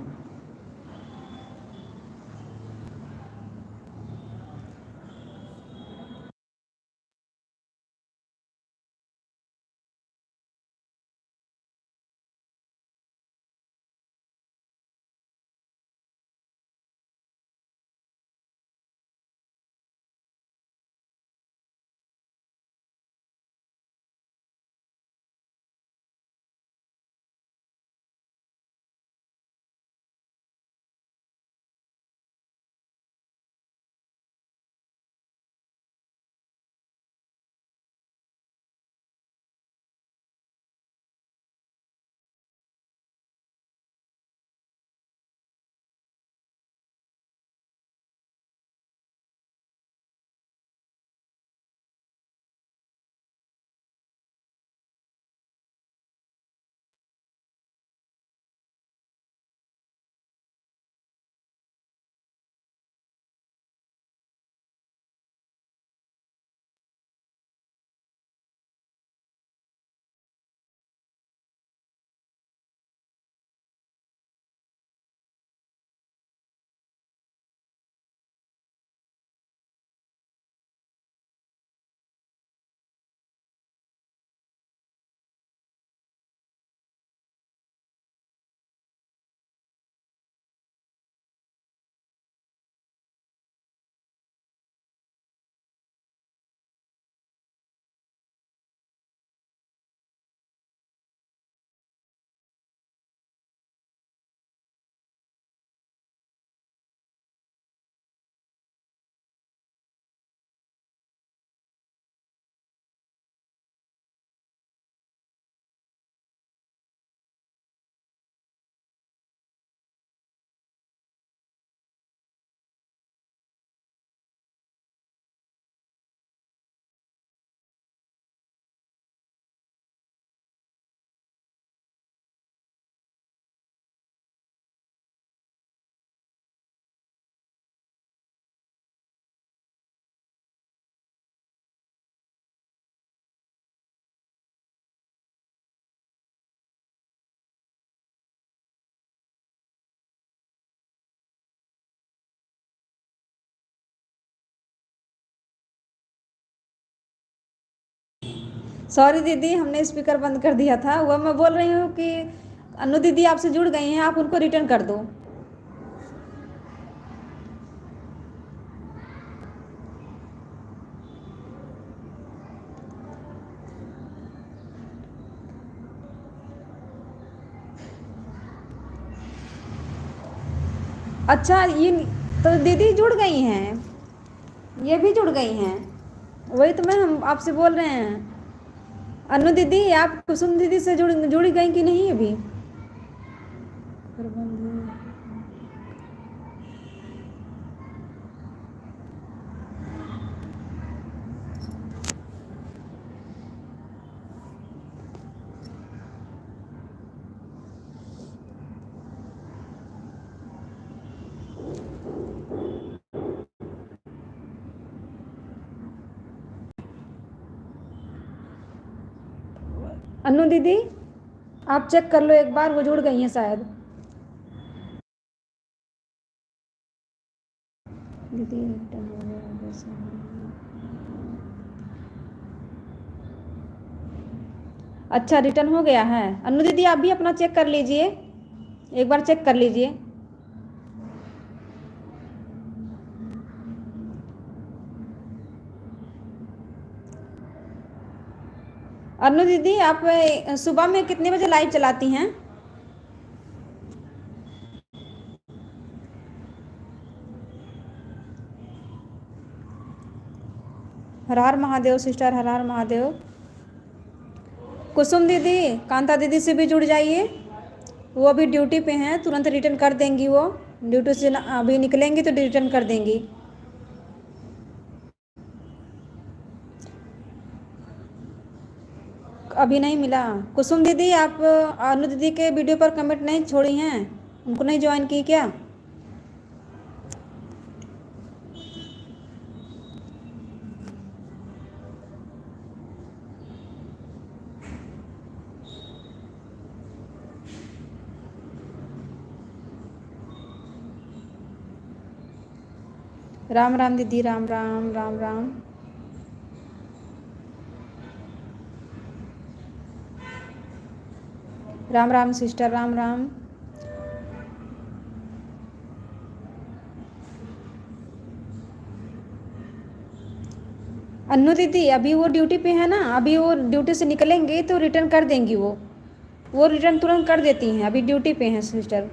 सॉरी दीदी, हमने स्पीकर बंद कर दिया था। वह मैं बोल रही हूँ कि अनु दीदी आपसे जुड़ गई हैं, आप उनको रिटर्न कर दो। अच्छा, ये तो दीदी जुड़ गई हैं, ये भी जुड़ गई हैं। वही तो मैं हम आपसे बोल रहे हैं। अनु दीदी, आप कुसुम दीदी से जुड़ी गई कि नहीं अभी? अनु दीदी, आप चेक कर लो एक बार, वो जुड़ गई हैं शायद। दीदी रिटर्न हो गया वैसे। अच्छा, रिटर्न हो गया है। अनु दीदी, आप भी अपना चेक कर लीजिए, एक बार चेक कर लीजिए। अनु दीदी, आप सुबह में कितने बजे लाइव चलाती हैं? हर हर महादेव सिस्टर, हर हर महादेव। कुसुम दीदी, कांता दीदी से भी जुड़ जाइए, वो अभी ड्यूटी पे हैं, तुरंत रिटर्न कर देंगी। वो ड्यूटी से अभी निकलेंगी तो रिटर्न कर देंगी। अभी नहीं मिला। कुसुम दीदी, आप अनु दीदी के वीडियो पर कमेंट नहीं छोड़ी हैं, उनको नहीं ज्वाइन की क्या? राम राम दीदी, राम राम राम राम। राम राम सिस्टर, राम राम। अन्नू दीदी, अभी वो ड्यूटी पे है ना, अभी वो ड्यूटी से निकलेंगे तो रिटर्न कर देंगी। वो रिटर्न तुरंत कर देती हैं, अभी ड्यूटी पे हैं सिस्टर।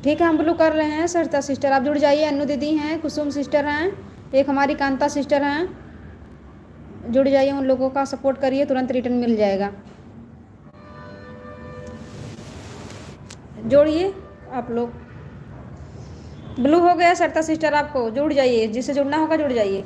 ठीक है, हम ब्लू कर रहे हैं। सरिता सिस्टर, आप जुड़ जाइए। अन्नू दीदी हैं, कुसुम सिस्टर हैं, एक हमारी कांता सिस्टर हैं, जुड़ जाइए। उन लोगों का सपोर्ट करिए, तुरंत रिटर्न मिल जाएगा। जोड़िए आप लोग। ब्लू हो गया सरिता सिस्टर, आपको जुड़ जाइए, जिससे जुड़ना होगा जुड़ जाइए।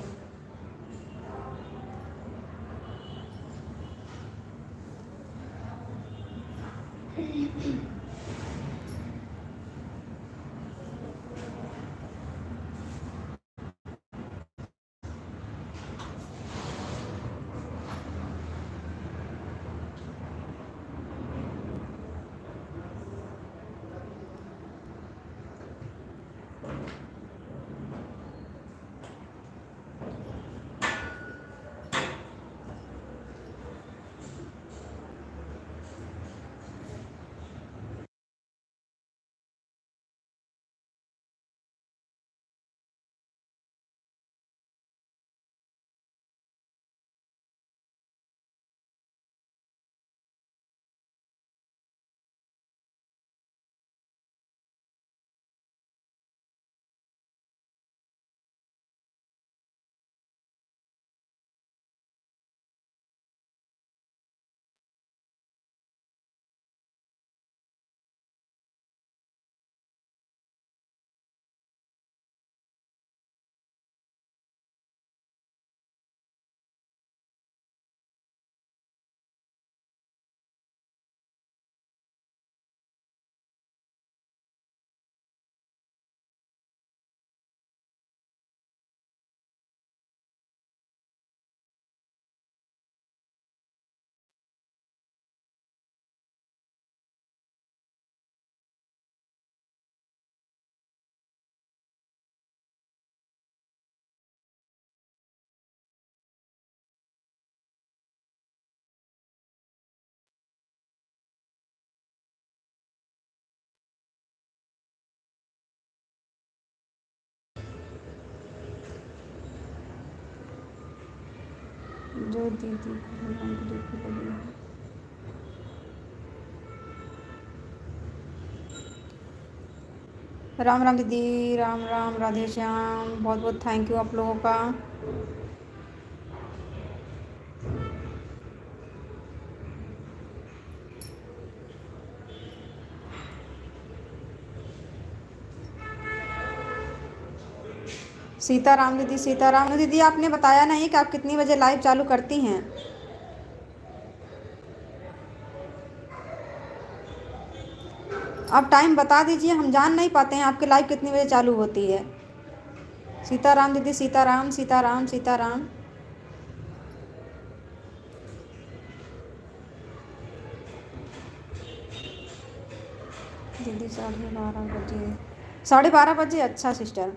जो दीदी को भगवान की डीपी लगी है। राम राम दीदी, राम राम, राधे श्याम, बहुत बहुत थैंक यू आप लोगों का। सीताराम दीदी, सीताराम दीदी, आपने बताया नहीं कि आप कितनी बजे लाइव चालू करती हैं। आप टाइम बता दीजिए, हम जान नहीं पाते हैं आपकी लाइव कितनी बजे चालू होती है। सीताराम दीदी, सीताराम, सीताराम, सीताराम। दीदी 12:30 बजे, 12:30 बजे, अच्छा सिस्टर।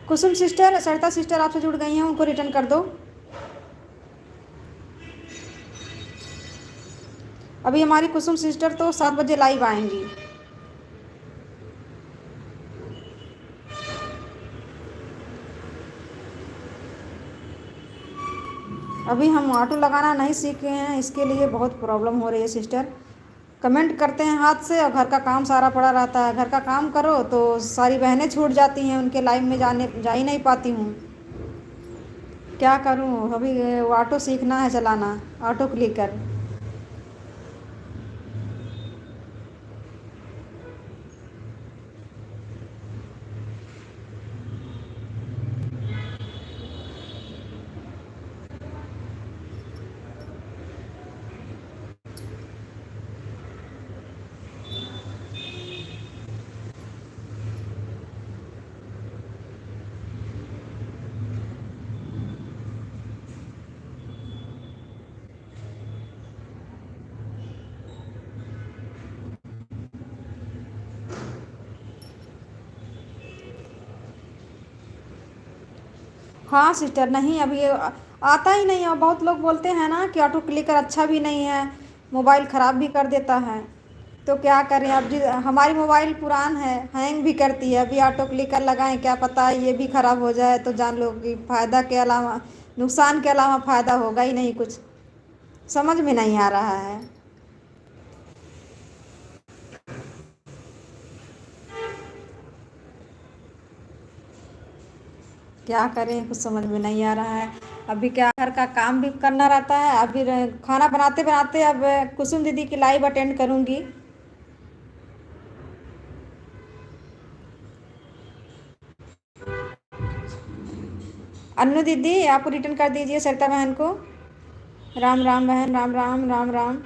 कुसुम सिस्टर, सरिता सिस्टर आपसे जुड़ गई हैं, उनको रिटर्न कर दो। अभी हमारी कुसुम सिस्टर तो 7 बजे लाइव आएंगी। अभी हम ऑटो लगाना नहीं सीखे हैं, इसके लिए बहुत प्रॉब्लम हो रही है सिस्टर। कमेंट करते हैं हाथ से और घर का काम सारा पड़ा रहता है। घर का काम करो तो सारी बहनें छूट जाती हैं, उनके लाइव में जा ही नहीं पाती हूँ। क्या करूँ, अभी ऑटो सीखना है चलाना, ऑटो क्लिकर। हाँ सिस्टर, नहीं अभी आता ही नहीं है। और बहुत लोग बोलते हैं ना कि ऑटो क्लिकर अच्छा भी नहीं है, मोबाइल ख़राब भी कर देता है। तो क्या करें, अब हमारी मोबाइल पुरान है, हैंग भी करती है। अभी ऑटो क्लिकर लगाएं, क्या पता ये भी ख़राब हो जाए तो जान लो कि फ़ायदा के अलावा, नुकसान के अलावा फ़ायदा होगा ही नहीं कुछ। समझ में नहीं आ रहा है। क्या करें, कुछ समझ में नहीं आ रहा है। अभी क्या, घर का काम भी करना रहता है। अभी खाना बनाते बनाते अब कुसुम दीदी की लाइव अटेंड करूँगी। अन्नू दीदी आप रिटर्न कर दीजिए सरिता बहन को। राम राम बहन, राम राम, राम राम।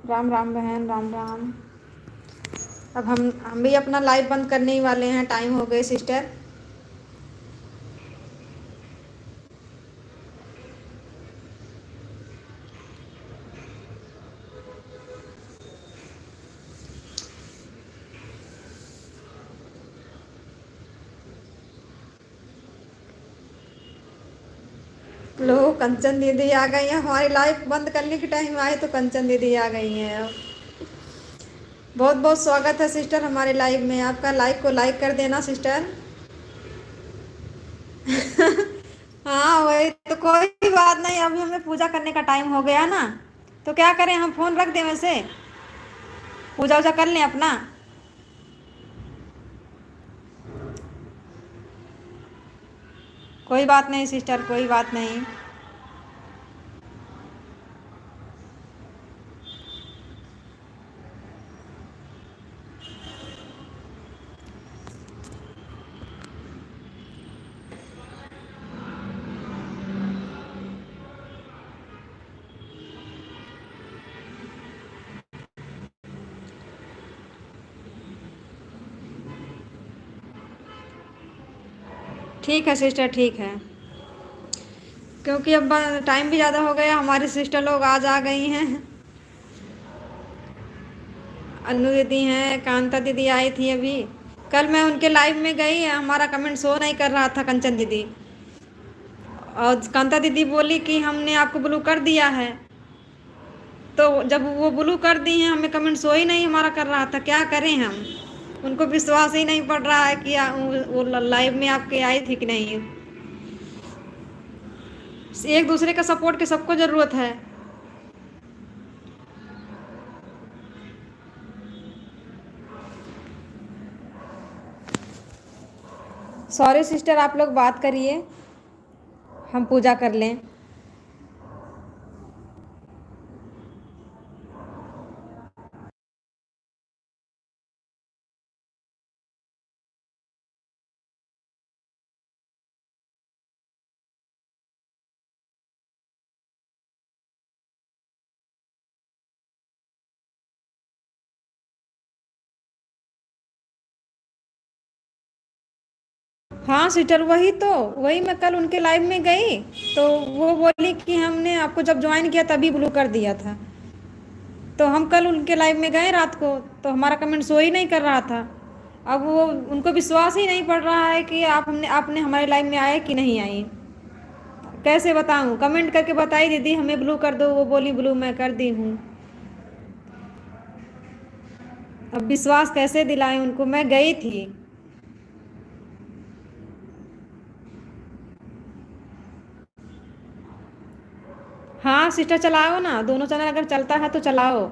राम राम बहन, राम राम। अब हम भी अपना लाइव बंद करने ही वाले हैं, टाइम हो गए सिस्टर। लो कंचन दीदी आ गई हैं, हमारी लाइव बंद करने के टाइम आए तो कंचन दीदी आ गई हैं। अब बहुत बहुत स्वागत है सिस्टर हमारे लाइव में। आपका लाइव को लाइक कर देना सिस्टर। हाँ वही तो, कोई बात नहीं, अभी हमें पूजा करने का टाइम हो गया ना, तो क्या करें, हम फ़ोन रख दें, वैसे पूजा वूजा कर लें अपना। कोई बात नहीं सिस्टर, कोई बात नहीं। ठीक है सिस्टर, ठीक है, क्योंकि अब टाइम भी ज़्यादा हो गया, हमारी सिस्टर लोग आज आ गई हैं। अन्नू दीदी हैं, कांता दीदी आई थी अभी। कल मैं उनके लाइव में गई, हमारा कमेंट शो नहीं कर रहा था कंचन दीदी, और कांता दीदी बोली कि हमने आपको ब्लू कर दिया है। तो जब वो ब्लू कर दी हैं, हमें कमेंट शो ही नहीं हमारा कर रहा था, क्या करें हम? उनको विश्वास ही नहीं पड़ रहा है कि वो लाइव में आपके आई थी कि नहीं। एक दूसरे का सपोर्ट की सबको ज़रूरत है। सॉरी सिस्टर, आप लोग बात करिए, हम पूजा कर लें। हाँ सिस्टर, वही मैं कल उनके लाइव में गई, तो वो बोली कि हमने आपको जब ज्वाइन किया तभी ब्लू कर दिया था। तो हम कल उनके लाइव में गए रात को, तो हमारा कमेंट शो ही नहीं कर रहा था। अब वो उनको विश्वास ही नहीं पड़ रहा है कि आपने हमारे लाइव में आए कि नहीं आई। कैसे बताऊँ? कमेंट करके बताई दीदी हमें ब्लू कर दो, वो बोली ब्लू मैं कर दी हूँ। अब विश्वास कैसे दिलाएं उनको? मैं गई थी। हाँ सिस्टर, चलाओ ना, दोनों चैनल अगर चलता है तो चलाओ।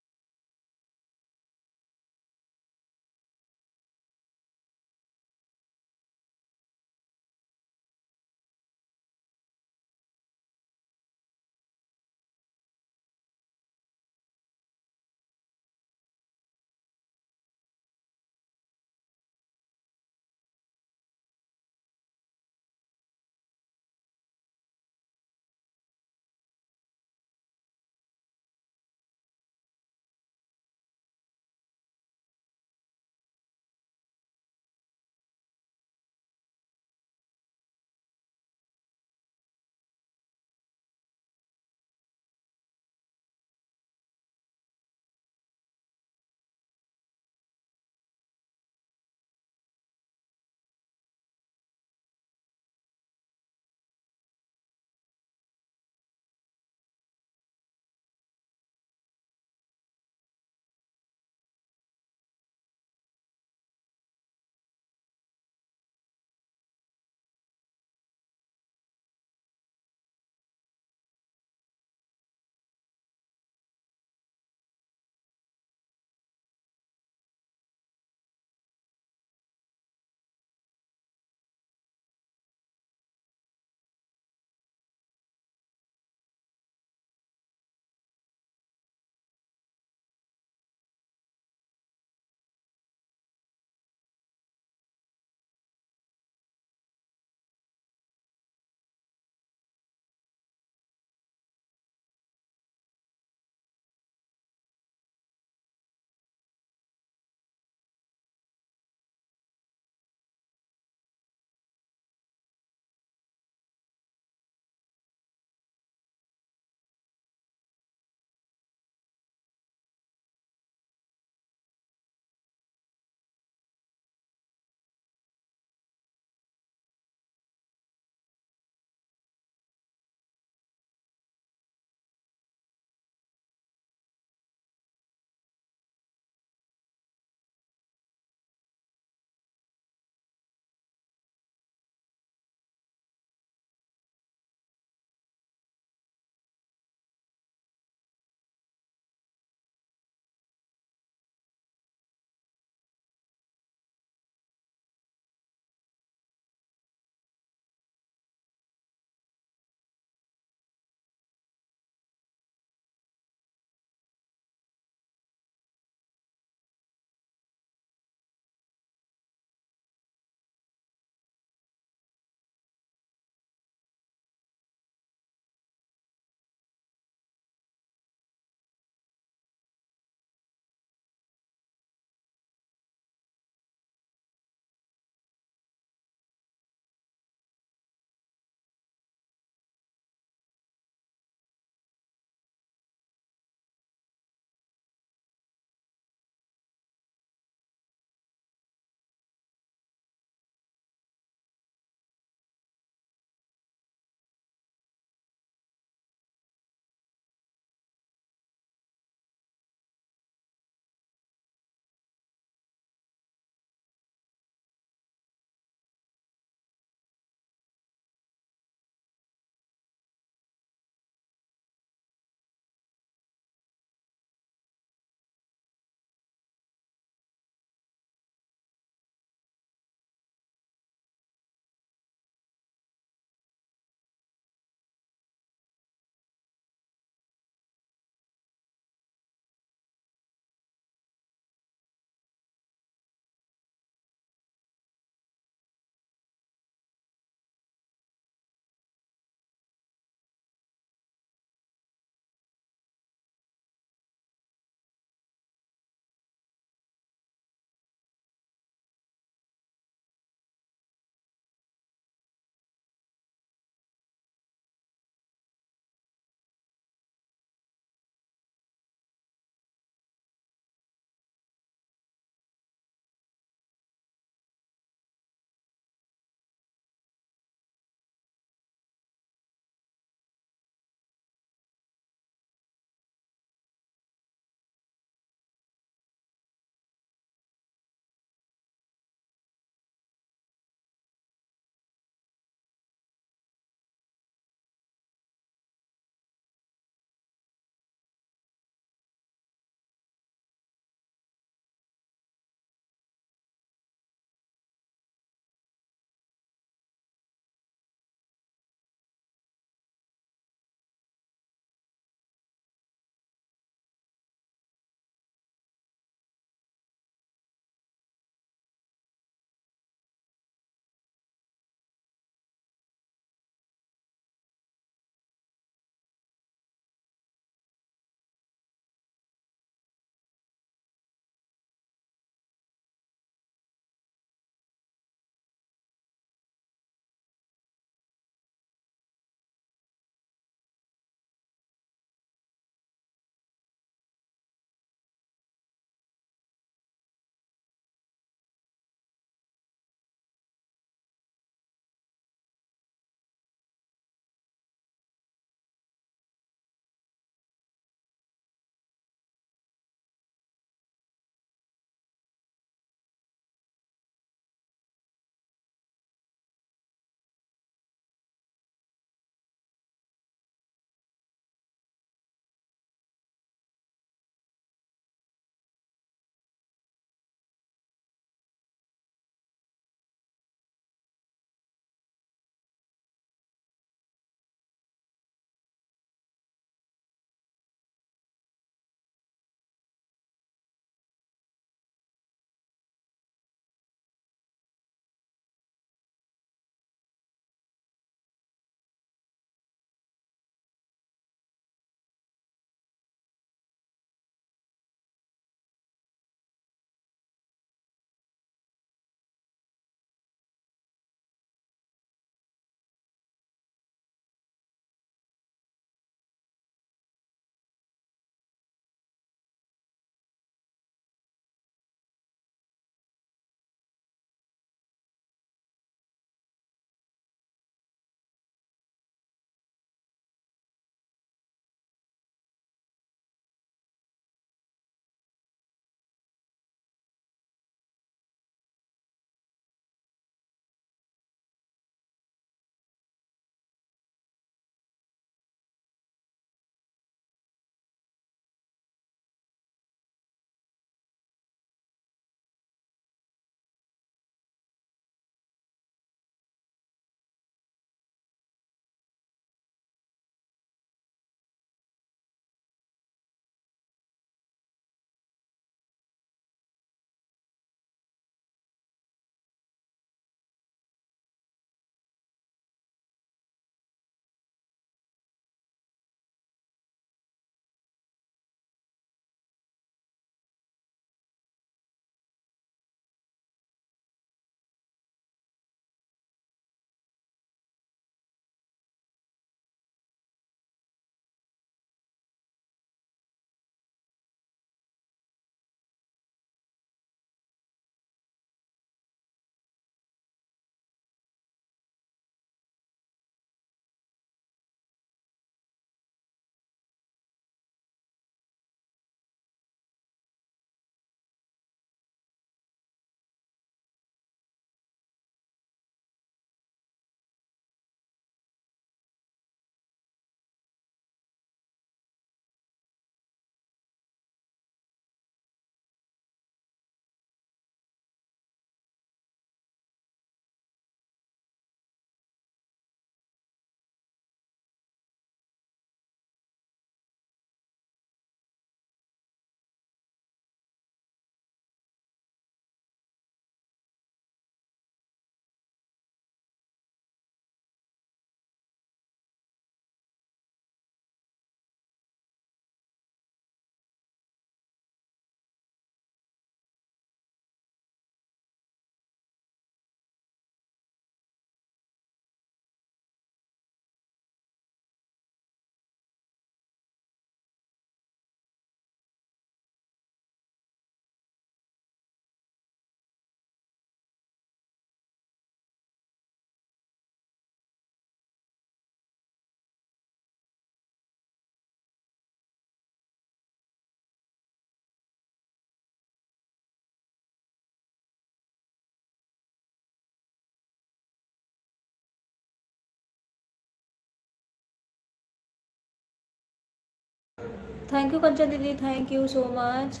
थैंक यू कंचन दीदी, thank you so much.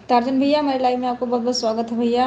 Torsion भैया हमारे लाइव में आपको बहुत बहुत स्वागत है भैया।